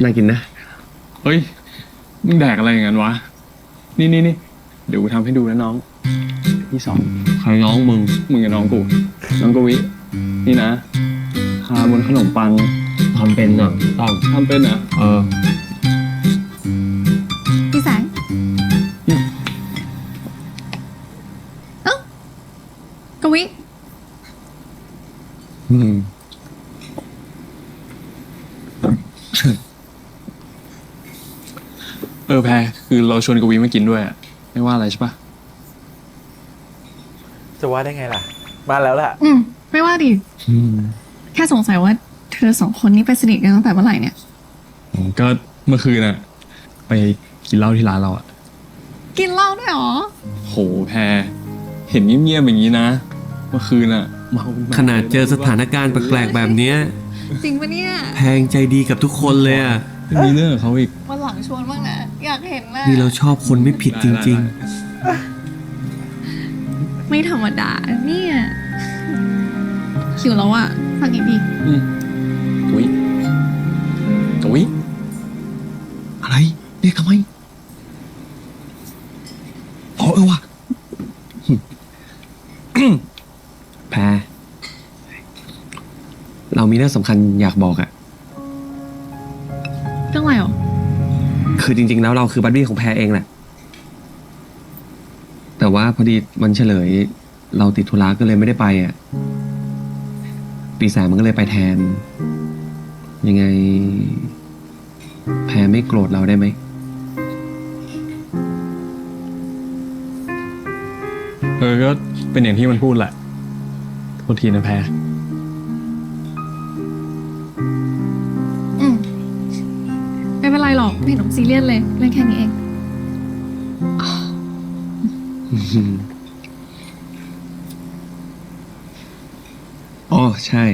น่ากินนะ เฮ้ย มึงแดกอะไรอย่างนั้นวะ นี่เดี๋ยวกูทำให้ดูนะน้อง ที่2 ใครน้องมึง มึงกับน้องกู น้องกวินี่นะทาบนขนมปัง ทำเป็นอ่ะต้อง ทำเป็นนะ พี่แสงกวิ แพรคือเราชวนกวิมากินด้วยอะไม่ว่าอะไรใช่ปะ จะว่าได้ไงล่ะ มาแล้วล่ะ ไม่ว่าดิ แค่สงสัยว่าเธอ2 คนนี้ไปสนิทกันตั้งแต่เมื่อไหร่เนี่ย ก็เมื่อคืนอะไปกินเหล้าที่ร้านเราอะ กินเหล้าด้วยเหรอ โหแพรเห็นเงียบๆอย่างนี้นะ เมื่อคืนอะเมา ขนาดเจอสถานการณ์แปลกๆแบบเนี้ย จริงปะเนี่ย แพงใจดีกับทุกคนเลยอ่ะ ยังมีเรื่องกับเขาอีก วันหลังชวนบ้างนะ อยากเห็นนะ นี่เราชอบคนไม่ผิดจริง ไม่ธรรมดาเนี่ยหิวแล้วอ่ะสั่งอีกดี อุ้ยอุ้ย อะไร เรียกทำไมอ๋อว่ะ ๆ แพรเรามีเรื่องสำคัญอยากบอกอ่ะ เรื่องอะไรหรอ คือจริงๆแล้วเราคือบัดดี้ของแพรเองแหละ แต่ว่าพอดีวันเฉลย เราติดธุระก็เลยไม่ได้ไปอ่ะ ปีแสมันก็เลยไปแทน ยังไง แพรไม่โกรธเราได้ไหม ก็เป็นอย่างที่มันพูดแหละโทษทีนะแพร ไม่เป็นไรหรอก ไม่เห็นต้องซีเรียสเลย เรื่องแค่นี้เอง อ๋อ ใช่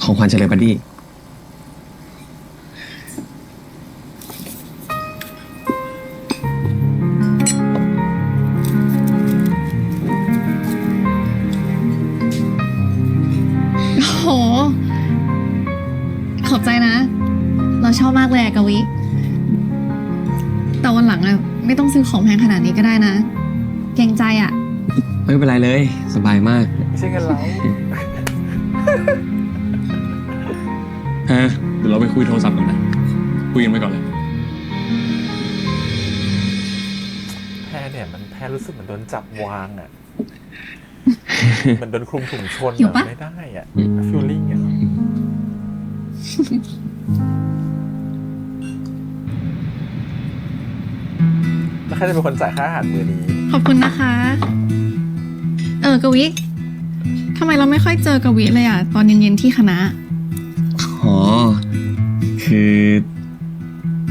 ของขวัญเฉลยบัดดี้ โอ้โห ขอบใจนะ เราชอบมากเลยอะกวิ แต่วันหลังอะไม่ต้องซื้อของแพงขนาดนี้ก็ได้นะ เกรงใจอะ ไม่เป็นไรเลย สบายมาก ไม่ใช่กันเรา เดี๋ยวเราไปคุยโทรศัพท์กันนะ คุยกันไปก่อนเลย แพ้เนี่ยมันแพ้รู้สึกเหมือนโดนจับวางอ่ะ เหมือนโดนคลุมถุงชน หิว อะ ปะ ไม่ได้อ่ะฟิลลิ่งอ่ะแล้วใครจะเป็นคนจ่ายค่าอาหารมื้อนี้ ขอบคุณนะคะ กวิทำไมเราไม่ค่อยเจอกวิเลยอะตอนเย็นๆที่คณะ อ๋อ คือ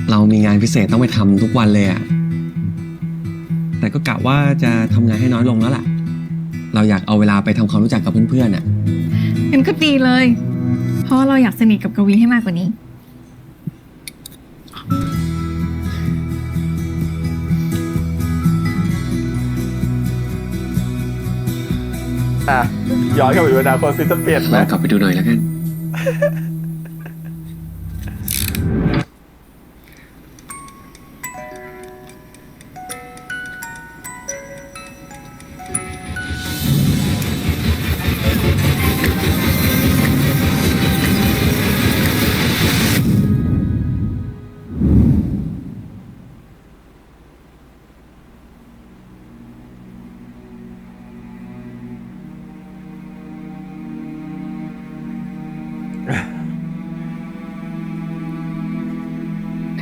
เรามีงานพิเศษต้องไปทำทุกวันเลยอะแต่ก็กะว่าจะทำงานให้น้อยลงแล้วล่ะ เราอยากเอาเวลาไปทำความรู้จักกับเพื่อนๆอะ งั้นก็ดีเลย เพราะว่าเราอยากสนิทกับกวีให้มากกว่านี้ อ่ะย้อนกลับไปดูอนาคตซิจะเปลี่ยนไหม ลองกลับไปดูหน่อยแล้วกัน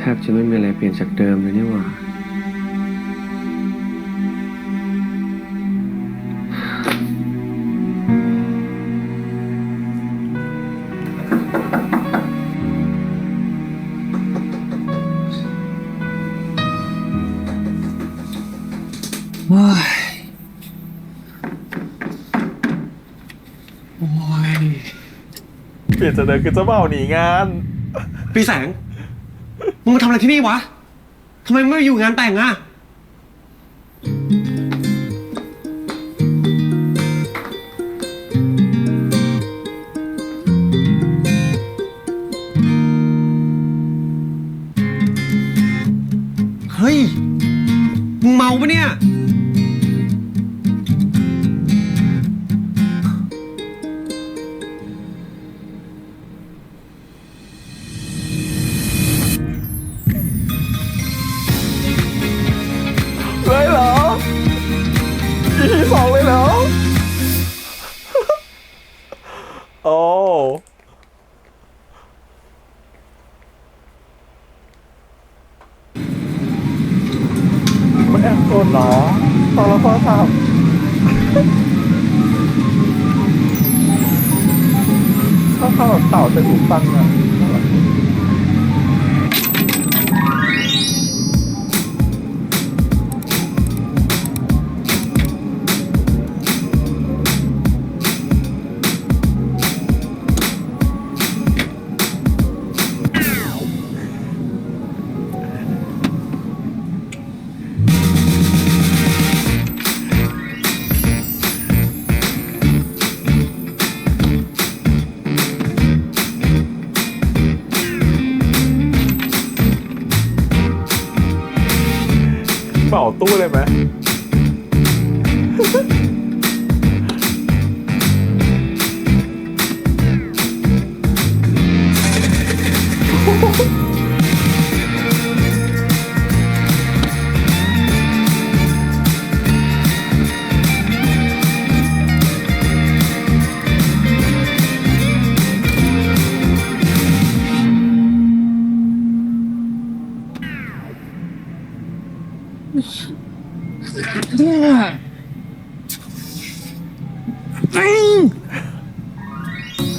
แทบจะไม่มีอะไรเปลี่ยนจากเดิมเลยนี่หว่า ว้าย โอ้ย เปลี่ยนจากเดิมคือเจ้าบ่าวหนีงาน พี่แสง มึงมาทำอะไรที่นี่วะ ทำไมไม่อยู่งานแต่งอะเฮ้ย มึงเมาปะเนี่ย เลยเหรอ EP 2เลยเหรอ โอ้มันแอบโกรธเหรอตอนเราโทรศัพท์ถ้าเขาแบบเต่าจะถูกฟังอ่ะ เหมาตู้เลยไหม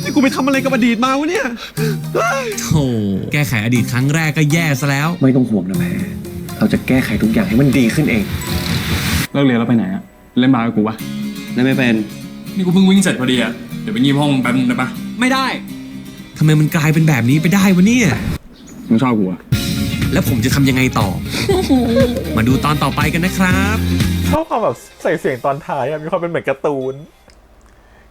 นี่กูไปทำอะไรกับอดีตมาวะเนี่ย โธ่แก้ไขอดีตครั้งแรกก็แย่ซะแล้ว ไม่ต้องห่วงนะแพ้เราจะแก้ไขทุกอย่างให้มันดีขึ้นเอง เลิกเรียนแล้วไปไหนอะเล่นบาสกับกูปะ นั่นไม่เป็น นี่กูเพิ่งวิ่งเสร็จพอดีอะเดี๋ยวไปงีบห้องแป๊บนึงได้ปะ ไม่ได้ทำไมมันกลายเป็นแบบนี้ไปได้วะเนี่ย มึงชอบกูอะ แล้วผมจะทำยังไงต่อ มาดูตอนต่อไปกันนะครับ ชอบความแบบใส่เสียงตอนท้ายอะมีความเป็นเหมือนการ์ตูน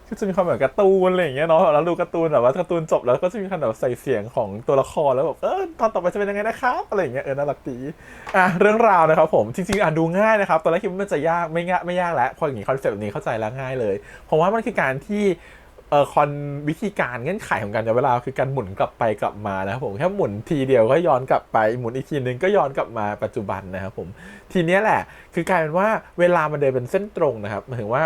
ก็จะมีความแบบการ์ตูนอะไรอย่างเงี้ยเนาะแล้วดูการ์ตูนแบบว่าการ์ตูนจบแล้วก็จะมีความแบบใส่เสียงของตัวละครแล้วแบบตอนต่อไปจะเป็นยังไงนะครับอะไรอย่างเงี้ยน่ารักดีเรื่องราวนะครับผมจริงๆดูง่ายนะครับตอนแรกคิดว่ามันจะยากไม่ยากแล้วพออย่างนี้คอนเซ็ปต์แบบนี้เข้าใจแล้วง่ายเลยเพราะว่ามันคือการที่วิธีการเงื่อนไขของการย้อนเวลาคือการหมุนกลับไปกลับมานะครับผมแค่หมุนทีเดียวก็ย้อนกลับไปหมุนอีกทีนึงก็ย้อนกลับมาปัจจุบันนะครับผมทีนี้แหละคือกลายเป็นว่าเวลามันเดินเป็นเส้นตรงนะครับหมายถึงว่า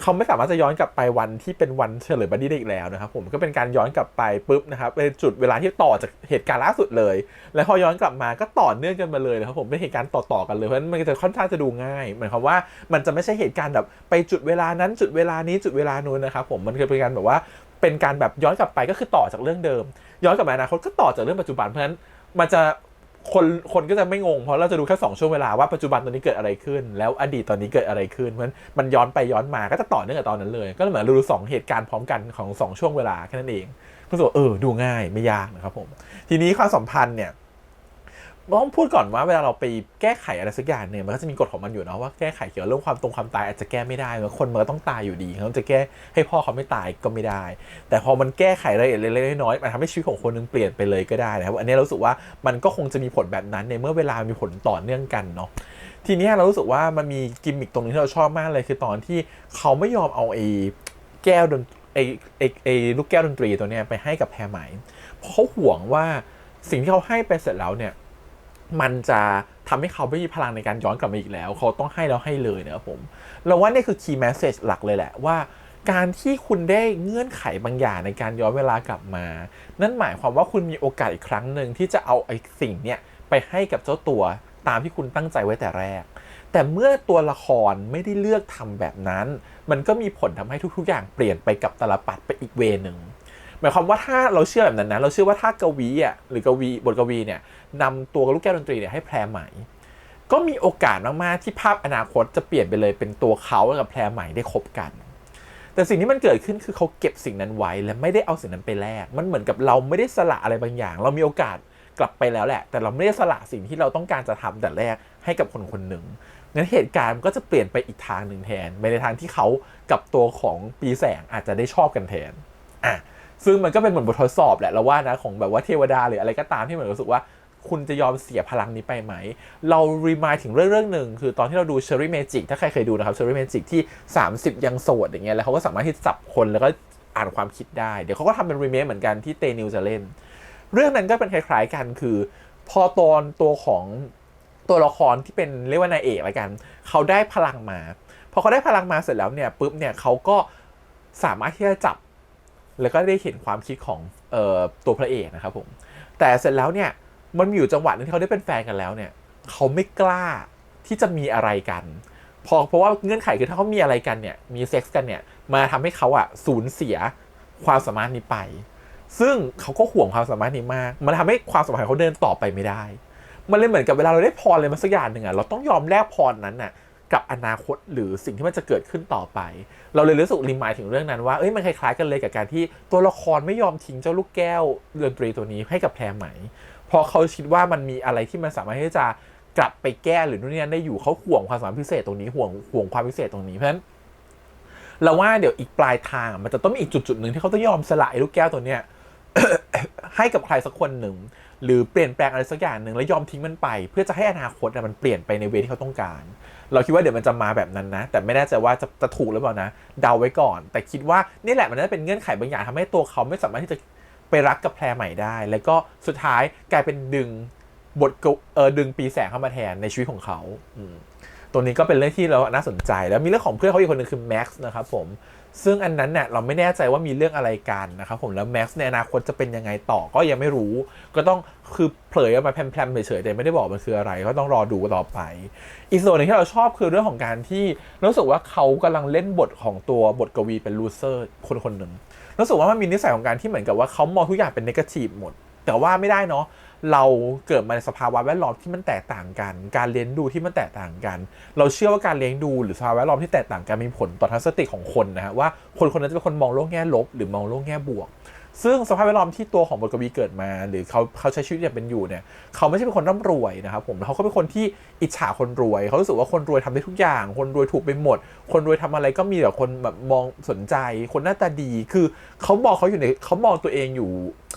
เขาไม่สามารถจะย้อนกลับไปวันที่เป็นวันเฉลยบัดดี้ได้อีกแล้วนะครับผมก็เป็นการย้อนกลับไปปุ๊บนะครับเป็นจุดเวลาที่ต่อจากเหตุการณ์ล่าสุดเลยแล้วพอย้อนกลับมาก็ต่อเนื่องกันมาเลยนะครับผมเป็นเหตุการณ์ต่อกันเลยเพราะฉะนั้นมันจะค่อนข้างจะดูง่ายหมายความว่ามันจะไม่ใช่เหตุการณ์แบบไปจุดเวลานั้นจุดเวลานี้จุดเวลานู้นนะครับผมมันคือเป็นการแบบว่าเป็นการแบบย้อนกลับไปก็คือต่อจากเรื่องเดิมย้อนกลับมาอนาคตก็ต่อจากเรื่องปัจจุบันเพราะฉะนั้นมันจะคนก็จะไม่งงเพราะเราจะดูแค่2ช่วงเวลาว่าปัจจุบันตอนนี้เกิดอะไรขึ้นแล้วอดีตตอนนี้เกิดอะไรขึ้นเพราะฉะนั้นมันย้อนไปย้อนมาก็จะต่อเนื่องกับตอนนั้นเลยก็เหมือนเราดู2เหตุการณ์พร้อมกันของ2ช่วงเวลาแค่นั้นเองก็รู้สึกว่าดูง่ายไม่ยากนะครับผมทีนี้ความสัมพันธ์เนี่ยต้องพูดก่อนว่าเวลาเราไปแก้ไขอะไรสักอย่างเนี่ยมันก็จะมีกฎของมันอยู่นะว่าแก้ไขเกี่ยวกับเรื่องความตายอาจจะแก้ไม่ได้คนมันก็ต้องตายอยู่ดีเขาจะแก้ให้พ่อเขาไม่ตายก็ไม่ได้แต่พอมันแก้ไขรายละเอียดเล็กๆน้อยๆมันทำให้ชีวิตของคนนึงเปลี่ยนไปเลยก็ได้นะครับอันนี้เรารู้สึกว่ามันก็คงจะมีผลแบบนั้นในเมื่อเวลามีผลต่อเนื่องกันเนาะทีนี้เรารู้สึกว่ามันมีกิมมิคตรงนึงที่เราชอบมากเลยคือตอนที่เขาไม่ยอมเอาแก้วลูกแก้วดนตรีตัวเนี้ยไปให้กับแพรไหมเพราะเขาห่วงว่าสิ่งที่เขาให้ไปเสร็จแล้วเนี่ยมันจะทำให้เขาไม่มีพลังในการย้อนกลับมาอีกแล้วเขาต้องให้แล้วให้เลยนะครับผมเราว่านี่คือ key message หลักเลยแหละว่าการที่คุณได้เงื่อนไขบางอย่างในการย้อนเวลากลับมานั่นหมายความว่าคุณมีโอกาสอีกครั้งหนึ่งที่จะเอาไอ้สิ่งเนี้ยไปให้กับเจ้าตัวตามที่คุณตั้งใจไว้แต่แรกแต่เมื่อตัวละครไม่ได้เลือกทำแบบนั้นมันก็มีผลทำให้ทุกๆอย่างเปลี่ยนไปกับตลปัดไปอีกเวนึงหมายความว่าถ้าเราเชื่อแบบนั้นนะเราเชื่อว่าถ้ากวีหรือกวีบทกวีเนี่ยนำตัวลูกแก้วดนตรีเนี่ยให้แพรไหมก็มีโอกาสมากๆที่ภาพอนาคตจะเปลี่ยนไปเลยเป็นตัวเขากับแพรไหมได้คบกันแต่สิ่งที่มันเกิดขึ้นคือเขาเก็บสิ่งนั้นไว้และไม่ได้เอาสิ่งนั้นไปแลกมันเหมือนกับเราไม่ได้สละอะไรบางอย่างเรามีโอกาสกลับไปแล้วแหละแต่เราไม่ได้สละสิ่งที่เราต้องการจะทำแต่แรกให้กับคนคนหนึ่งงั้นเหตุการณ์ก็จะเปลี่ยนไปอีกทางหนึ่งแทนไปในทางที่เขากับตัวของปีแสงอาจจะได้ชอบกันแทนซึ่งมันก็เป็นเหมือนบททดสอบแหละเราว่านะของแบบว่าเทวดาหรืออะไรก็ตามที่เหมือนรู้สึกว่าคุณจะยอมเสียพลังนี้ไปไหมเรารีมายถึงเรื่องหนึ่งคือตอนที่เราดู Cherry Magic ถ้าใครเคยดูนะครับ Cherry Magic ที่30ยังโสดอย่างเงี้ยแล้วเขาก็สามารถที่จะจับคนแล้วก็อ่านความคิดได้เดี๋ยวเขาก็ทำเป็นรีเมคเหมือนกันที่เตนิวจะเล่นเรื่องนั้นก็เป็นคล้ายๆกันคือพอตอนตัวของตัวละครที่เป็นเรียกว่านายเอกละกันเขาได้พลังมาพอเขาได้พลังมาเสร็จแล้วเนี่ยปุ๊บเนี่ยเขาก็สามารถที่จะจับแล้วก็ได้เห็นความคิดของตัวพระเอกนะครับผมแต่เสร็จแล้วเนี่ยมันมีอยู่จังหวะนึงที่เขาได้เป็นแฟนกันแล้วเนี่ยเขาไม่กล้าที่จะมีอะไรกันเพราะว่าเงื่อนไขคือถ้าเขามีอะไรกันเนี่ยมีเซ็กส์กันเนี่ยมาทำให้เขาสูญเสียความสามารถนี้ไปซึ่งเขาก็ห่วงความสามารถนี้มากมันทำให้ความสัมพันธ์เขาเดินต่อไปไม่ได้มันเลยเหมือนกับเวลาเราได้พรอะไรมาสักอย่างหนึ่งเราต้องยอมแลกพรนั้นกับอนาคตหรือสิ่งที่มันจะเกิดขึ้นต่อไปเราเลยรู้สึกรีมายถึงเรื่องนั้นว่ามันคล้ายๆกันเลยกับการที่ตัวละครไม่ยอมทิ้งเจ้าลูกแก้วดนตรีตัวนี้ให้กับแพรไหมเพราะเขาคิดว่ามันมีอะไรที่มันสามารถที่จะกลับไปแก้หรือนู่นนี่นั่นได้อยู่เขาห่วงความสามารถพิเศษตรงนี้ห่วงความพิเศษตรงนี้เพราะฉะนั้นเราว่าเดี๋ยวอีกปลายทางมันจะต้องมีอีกจุดๆหนึ่งที่เขาต้องยอมสละไอ้ลูกแก้วตัวเนี้ย ให้กับใครสักคนหนึ่ง หรือเปลี่ยนแปลงอะไรสักอย่างหนึ่งแล้วยอมทิ้งมันไปเพื่อจะให้อนาคตมันเปลี่ยนไปในเวที่เขาต้องการเราคิดว่าเดี๋ยวมันจะมาแบบนั้นนะแต่ไม่แน่ใจว่าจะถูกหรือเปล่านะเดาไว้ก่อนแต่คิดว่านี่แหละมันน่าจะเป็นเงื่อนไขบางอย่างทำให้ตัวเขาไม่สามารถที่จะไปรักกับแพรใหม่ได้แล้วก็สุดท้ายกลายเป็นดึงปีแสงเข้ามาแทนในชีวิตของเขาตัวนี้ก็เป็นเรื่องที่เราน่าสนใจแล้วมีเรื่องของเพื่อนเขาอีกคนนึงคือแม็กซ์นะครับผมซึ่งอันนั้นเนี่ยเราไม่แน่ใจว่ามีเรื่องอะไรกันนะครับผมแล้วแม็กซ์ในอนาคตจะเป็นยังไงต่อก็ยังไม่รู้ก็ต้องคือเผยออกมาแพร่ๆเฉยๆแต่ไม่ได้บอกมันคืออะไรก็ต้องรอดูต่อไปอีกส่วนหนึ่งที่เราชอบคือเรื่องของการที่รู้สึกว่าเขากำลังเล่นบทของตัวบทกวีเป็นลูเซอร์คนหนึ่งรู้สึกว่ามันมีนิสัยของการที่เหมือนกับว่าเขามองทุกอย่างเป็นเนกาทีฟหมดแต่ว่าไม่ได้เนาะเราเกิดมาในสภาวะแวดล้อมที่มันแตกต่างกันการเลี้ยงดูที่มันแตกต่างกันเราเชื่อว่าการเลี้ยงดูหรือสภาวะแวดล้อมที่แตกต่างกันมีผลต่อทัศนคติของคนนะฮะว่าคนคนนั้นจะเป็นคนมองโลกแง่ลบหรือมองโลกแง่บวกซึ่งสภาพแวดล้อมที่ตัวของบทกวีเกิดมาหรือเขาใช้ชีวิตอย่างเป็นอยู่เนี่ยเขาไม่ใช่เป็นคนร่ำรวยนะครับผมเขาก็เป็นคนที่อิจฉาคนรวยเขารู้สึกว่าคนรวยทำได้ทุกอย่างคนรวยถูกไปหมดคนรวยทำอะไรก็มีแต่คนแบบมองสนใจคนหน้าตาดีคือเขามองตัวเองอยู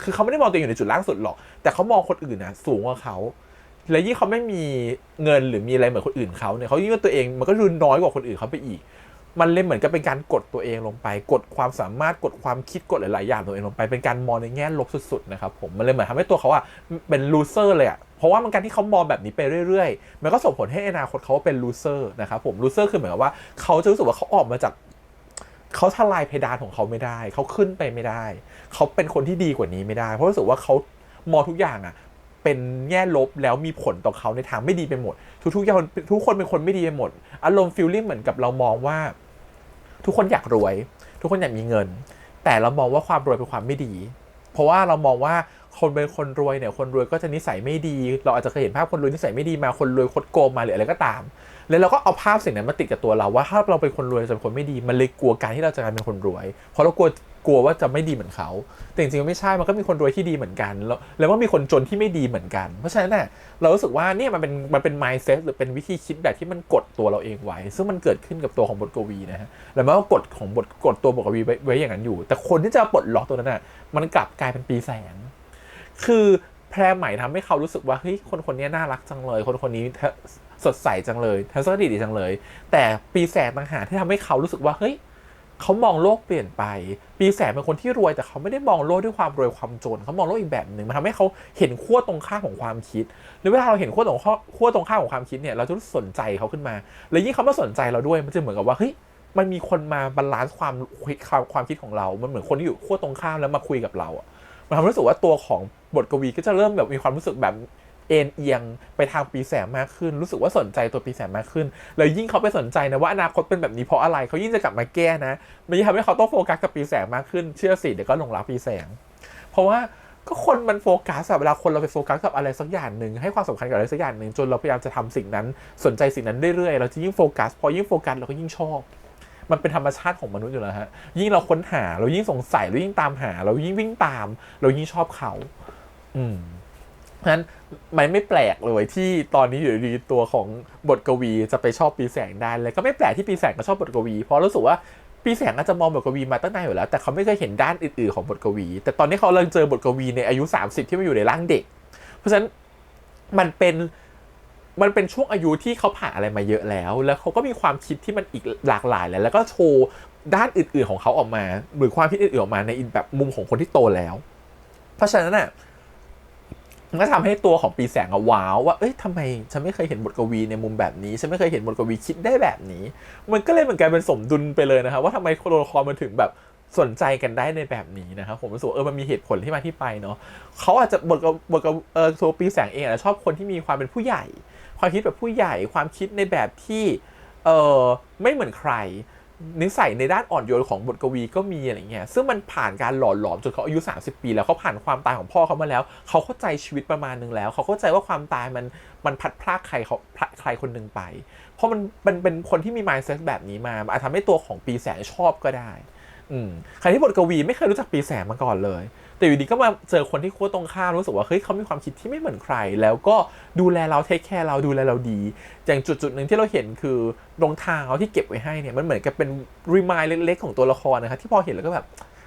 ่คือเขาไม่ได้มองตัวเองอยู่ในจุดล่างสุดหรอกแต่เขามองคนอื่นนะสูงกว่าเขาและยิ่งเขาไม่มีเงินหรือมีอะไรเหมือนคนอื่นเขาเนี่ยเขายิ่งว่าตัวเองมันก็ดูน้อยกว่าคนอื่นเขาไปอีกมันเลยเหมือนกับเป็นการกดตัวเองลงไปกดความสามารถกดความคิดกดหลายๆอย่างตัวเองลงไปเป็นการมองในแง่ลบสุดๆนะครับผมมันเลยเหมือนทำให้ตัวเขาเป็นลูเซอร์เลยเพราะว่ามันการที่เขามองแบบนี้ไปเรื่อยๆมันก็ส่งผลให้อนาคตเขาเป็นลูเซอร์นะครับผมลูเซอร์คือเหมือนกับว่าเขาจะรู้สึกว่าเขาออกมาจากเขาทลายเพดานของเขาไม่ได้เขาขึ้นไปไม่ได้เขาเป็นคนที่ดีกว่านี้ไม่ได้เพราะรู้สึกว่าเขามองทุกอย่างเป็นแง่ลบแล้วมีผลต่อเขาในทางไม่ดีไปหมดทุกอย่างทุกคนเป็นคนไม่ดีไปหมดอารมณ์ฟีลลิ่งเหมือนกับเรามองว่าทุกคนอยากรวยทุกคนอยากมีเงินแต่เรามองว่าความรวยเป็นความไม่ดีเพราะว่าเรามองว่าคนเป็นคนรวยเนี่ยคนรวยก็จะนิสัยไม่ดีเราอาจจะเคยเห็นภาพคนรวยนิสัยไม่ดีมาคนรวยคดโกงมาหรืออะไรก็ตามแล้วเราก็เอาภาพสิ่งนั้นมาติดกับตัวเราว่าถ้าเราเป็นคนรวยจะเป็นคนไม่ดีมันเลยกลัวการที่เราจะกลายเป็นคนรวยเพราะเรากลัวว่าจะไม่ดีเหมือนเขาแต่จริงๆไม่ใช่มันก็มีคนรวยที่ดีเหมือนกันแล้วก็มีคนจนที่ไม่ดีเหมือนกันเพราะฉะนั้นเนี่ยเรารู้สึกว่าเนี่ยมันเป็น mindset หรือเป็นวิธีคิดแบบที่มันกดตัวเราเองไว้ซึ่งมันเกิดขึ้นกับตัวของบทกวีนะฮะแล้วมันก็กดตัวบทกวีไว้อย่างนั้นอยู่แต่คนที่จะปลดล็อกตัวนั้นน่ะมันกลับกลายเป็นปีแสงคือแพรใหม่ทำให้เขารู้สึกว่าเฮ้ยคนนี้น่ารักจังเลยคนนี้สดใสจังเลยทัศนคติดีจังเลยแต่ปีแสงต่างหากที่ทำให้เขารู้สึกว่าเฮ้ยเขามองโลกเปลี่ยนไปปีแสงเป็นคนที่รวยแต่เขาไม่ได้มองโลกด้วยความรวยความจนเขามองโลกอีกแบบหนึ่งมันทำให้เขาเห็นขั้วตรงข้ามของความคิดหรือเวลาเราเห็นขั้วตรงข้ามของความคิดเนี่ยเราจะรู้สนใจเขาขึ้นมาแล้วยิ่งเขามาสนใจเราด้วยมันจะเหมือนกับว่าเฮ้ยมันมีคนมาบาลานซ์ความคิดของเรามันเหมือนคนที่อยู่ขั้วตรงข้ามแล้วมาคุยกับเรามันทำให้รู้สึกว่าตัวของบทกวีก็จะเริ่มแบบมีความรู้สึกแบบเอ็นเอียงไปทางปีแสงมากขึ้นรู้สึกว่าสนใจตัวปีแสงมากขึ้นแล้วยิ่งเขาไปสนใจนะว่าอนาคตเป็นแบบนี้เพราะอะไรเขายิ่งจะกลับมาแก้นะมันยิ่งทำให้เขาต้องโฟกัสกับปีแสงมากขึ้นเชื่อสิเดี๋ยวก็หลงรักปีแสงเพราะว่าก็คนมันโฟกัสเวลาคนเราไปโฟกัสกับอะไรสักอย่างหนึ่งให้ความสำคัญกับอะไรสักอย่างหนึ่งจนเราพยายามจะทำสิ่งนั้นสนใจสิ่งนั้นเรื่อยๆเราจะยิ่งโฟกัสพอยิ่งโฟกัสเราก็ยิ่งชอบมันเป็นธรรมชาติของมนุษย์อยู่แล้วฮะยิ่งเราค้นหาเรายิ่งสงสัยเรายิ่งตามหาเรายิ่งวิ่งตามเรายิ่งชอบเขาเพราะฉะนั้นมันไม่แปลกเลยที่ตอนนี้อยู่ดีตัวของบทกวีจะไปชอบปีแสงได้เลยก็ไม่แปลกที่ปีแสงก็ชอบบทกวีเพราะรู้สึกว่าปีแสงอาจจะมองบทกวีมาตั้งนานอยู่แล้วแต่เขาไม่เคยเห็นด้านอื่นๆของบทกวีแต่ตอนนี้เขาเริ่มเจอบทกวีในอายุ30ที่มาอยู่ในร่างเด็กเพราะฉะนั้นมันเป็นช่วงอายุที่เขาผ่านอะไรมาเยอะแล้วเขาก็มีความคิดที่มันอีกหลากหลายแล้วก็โชว์ด้านอื่นๆของเขาออกมาหรือความคิดอื่นๆออกมาในแบบมุมของคนที่โตแล้วเพราะฉะนั้นมันก็ทำให้ตัวของปีแสงว้าวว่าเอ้ยทำไมฉันไม่เคยเห็นบทกวีในมุมแบบนี้ฉันไม่เคยเห็นบทกวีคิดได้แบบนี้มันก็เลยเหมือนกันเป็นสมดุลไปเลยนะครับว่าทำไมตัวละครมันถึงแบบสนใจกันได้ในแบบนี้นะครับผมรู้สึกมันมีเหตุผลที่มาที่ไปเนาะเขาอาจจะบทตัวปีแสงเองชอบคนที่มีความเป็นผู้ใหญ่ความคิดแบบผู้ใหญ่ความคิดในแบบที่ไม่เหมือนใครนิสัยในด้านอ่อนโยนของบทกวีก็มีอะไรเงี้ยซึ่งมันผ่านการหล่อหลอมจนเขาอายุ30ปีแล้วเขาผ่านความตายของพ่อเขามาแล้วเขาเข้าใจชีวิตประมาณนึงแล้วเขาเข้าใจว่าความตายมันพัดพรากใครคนนึงไปเพราะมันเป็นคนที่มี mindset แบบนี้มาอาจทำให้ตัวของปีแสงชอบก็ได้ใครที่บทกวีไม่เคยรู้จักปีแสงมาก่อนเลยแต่อยู่ดีก็มาเจอคนที่ขั้วตรงข้ามรู้สึกว่าเฮ้ยเขามีความคิดที่ไม่เหมือนใครแล้วก็ดูแลเราเทคแคร์เราดูแลเราดีอย่างจุดหนึ่งที่เราเห็นคือรองเท้าที่เก็บไว้ให้เนี่ยมันเหมือนกับเป็นรีมายด์เล็กๆของตัวละครนะครับที่พอเห็นแล้วก็แบบ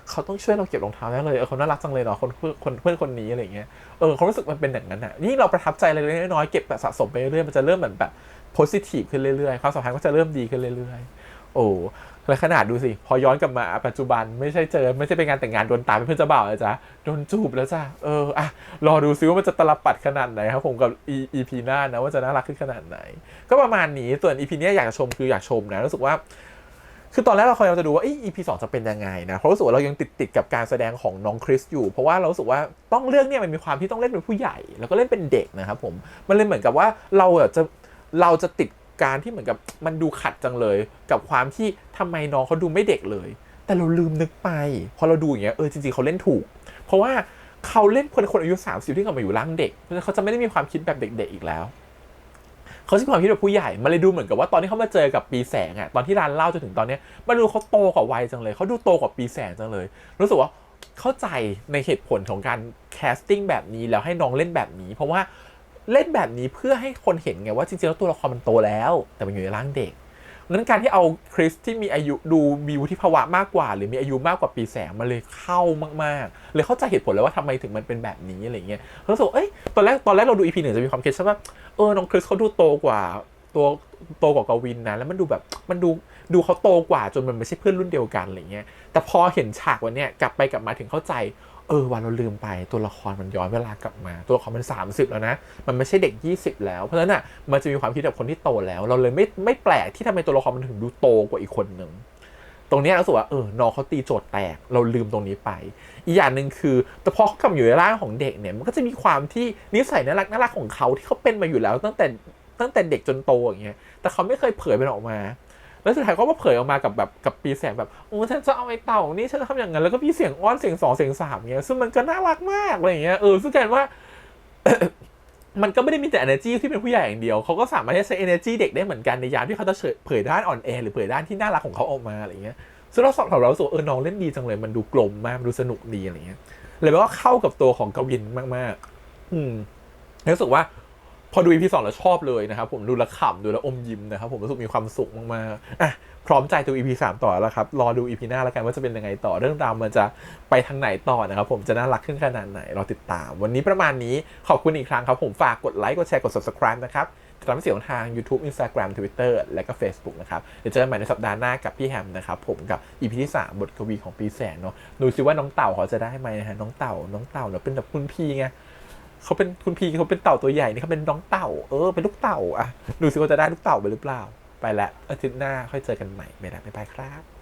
เขาต้องช่วยเราเก็บรองเท้าแน่เลยเขาน่ารักจังเลยเนาะเพื่อนคนนี้อะไรเงี้ยเขารู้สึกมันเป็นอย่างนั้นอ่ะนี่เราประทับใจเล็กๆน้อยๆเก็บสะสมไปเรื่อยๆมันจะเริ่มแบบ positive ขึ้นเรื่อยๆความสัมพันธ์ก็จะเริ่มดีขึ้นเรื่อยๆแล้วขนาดดูสิพอย้อนกลับมาปัจจุบันไม่ใช่เป็นงานแต่งงานโดนตามเป็นเพื่อนเจ้าบ่าวเลยจ้ะโดนจูบแล้วจ้ะรอดูซิว่ามันจะตลปัดขนาดไหนครับผมกับ EP หน้านะว่าจะน่ารักขึ้นขนาดไหนก็ประมาณนี้ส่วน EP นี้อยากจะชมคืออยากชมนะรู้สึกว่าคือตอนแรกเราคอยจะดูว่าEP 2จะเป็นยังไงนะเพราะรู้สึกว่าเรายังติดกับการแสดงของน้องคริสอยู่เพราะว่าเรารู้สึกว่าต้องเรื่องเนี่ยมันมีความที่ต้องเล่นเป็นผู้ใหญ่แล้วก็เล่นเป็นเด็กนะครับผมมันเลยเหมือนกับว่าเราจะติดการที่เหมือนกับมันดูขัดจังเลยกับความที่ทำไมน้องเขาดูไม่เด็กเลยแต่เราลืมนึกไปพอเราดูอย่างเงี้ยจริงๆเขาเล่นถูกเพราะว่าเขาเล่นคนอายุ30ที่กลับมาอยู่ร่างเด็กเพราะฉะนั้นเขาจะไม่ได้มีความคิดแบบเด็กๆอีกแล้วเขาจะมีความคิดแบบผู้ใหญ่มันเลยดูเหมือนกับว่าตอนที่เขามาเจอกับปีแสงตอนที่ร้านเล่าจนถึงตอนนี้มันดูเขาโตกว่าวัยจังเลยเขาดูโตกว่าปีแสงจังเลยรู้สึกว่าเข้าใจในเหตุผลของการแคสติ้งแบบนี้แล้วให้น้องเล่นแบบนี้เพราะว่าเล่นแบบนี้เพื่อให้คนเห็นไงว่าจริงๆแล้วตัวละครมันโตแล้วแต่มันอยู่ในร่างเด็กนั้นการที่เอาคริสที่มีอายุดูมีวุฒิภาวะมากกว่าหรือมีอายุมากกว่าปีแสงมันเลยเข้ามากๆเลยเข้าใจเหตุผลเลยว่าทำไมถึงมันเป็นแบบนี้อะไรเงี้ยรู้สึกตอนแรกเราดู EP 1จะมีความคิดใช่ป่ะน้องคริสเขาดูโตกว่าโตกว่ากวินนะแล้วมันดูแบบมันดูเขาโตกว่าจนมันไม่ใช่เพื่อนรุ่นเดียวกันอะไรเงี้ยแต่พอเห็นฉากวันเนี้ยกลับมาถึงเข้าใจวันเราลืมไปตัวละครมันย้อนเวลากลับมาตัวละครมัน30แล้วนะมันไม่ใช่เด็ก20แล้วเพราะฉะนั้นมันจะมีความคิดแบบคนที่โตแล้วเราเลยไม่แปลกที่ทำไมตัวละครมันถึงดูโตกว่าอีกคนนึงตรงนี้เราสึกว่าน้องเขาตีโจทย์แตกเราลืมตรงนี้ไปอีกอย่างนึงคือแต่พอเขากลับอยู่ในร่างของเด็กเนี่ยมันก็จะมีความที่นิสัยน่ารักของเขาที่เขาเป็นมาอยู่แล้วตั้งแต่เด็กจนโตอย่างเงี้ยแต่เขาไม่เคยเผยมันออกมาแล้วสุดท้ายก็มาเผยออกมากับปีแสงแบบฉันจะเอาไอ้เต่านี่ฉันจะทำอย่างนั้นแล้วก็มีเสียงอ้อนเสียง2เสียง3เงี้ยซึ่งมันก็น่ารักมากอะไรอย่างเงี้ยซึ่งกลายว่า มันก็ไม่ได้มีแต่ energy ที่เป็นผู้ใหญ่อย่างเดียวเขาก็สามารถที่จะใช้ energy เด็กได้เหมือนกันในยามที่เขาจะเผยด้านอ่อนแอหรือเผยด้านที่น่ารักของเขาออกมาอะไรเงี้ยซึ่งเราสอบถามเราสึกน้องเล่นดีจังเลยมันดูกลมมากมันดูสนุกดีอะไรเงี้ยเลยว่าเข้ากับตัวของกวินมากๆรู้สึกว่าพอดู EP 2แล้วชอบเลยนะครับผมดูแล้วขำดูแล้วอมยิ้มนะครับผมรู้สึกมีความสุขมากๆพร้อมใจดู EP 3 ต่อแล้วครับรอดู EP หน้าแล้วกันว่าจะเป็นยังไงต่อเรื่องราวมันจะไปทางไหนต่อนะครับผมจะน่ารักขึ้นขนาดไหนรอติดตามวันนี้ประมาณนี้ขอบคุณอีกครั้งครับผมฝากกดไลค์กดแชร์กด Subscribe นะครับติดตามเสียงทาง YouTube Instagram Twitter และก็ Facebook นะครับเดี๋ยวเจอกันใหม่ในสัปดาห์หน้ากับพี่แฮมนะครับผมกับ EP ที่3บทกวีของปีแสงเนาะดูซิว่าน้องเต่าเขาจะได้ไหมนะฮะน้องเต่าเนี่ยเป็นแบบคุณพี่ไงเขาเป็นคุณพี่เขาเป็นเต่าตัวใหญ่นี่เขาเป็นน้องเต่าเป็นลูกเต่าดูสิว่าจะได้ลูกเต่าไปหรือเปล่าไปแล้วอาทิตย์หน้าค่อยเจอกันใหม่ไม่ได้บ๊ายบายครับ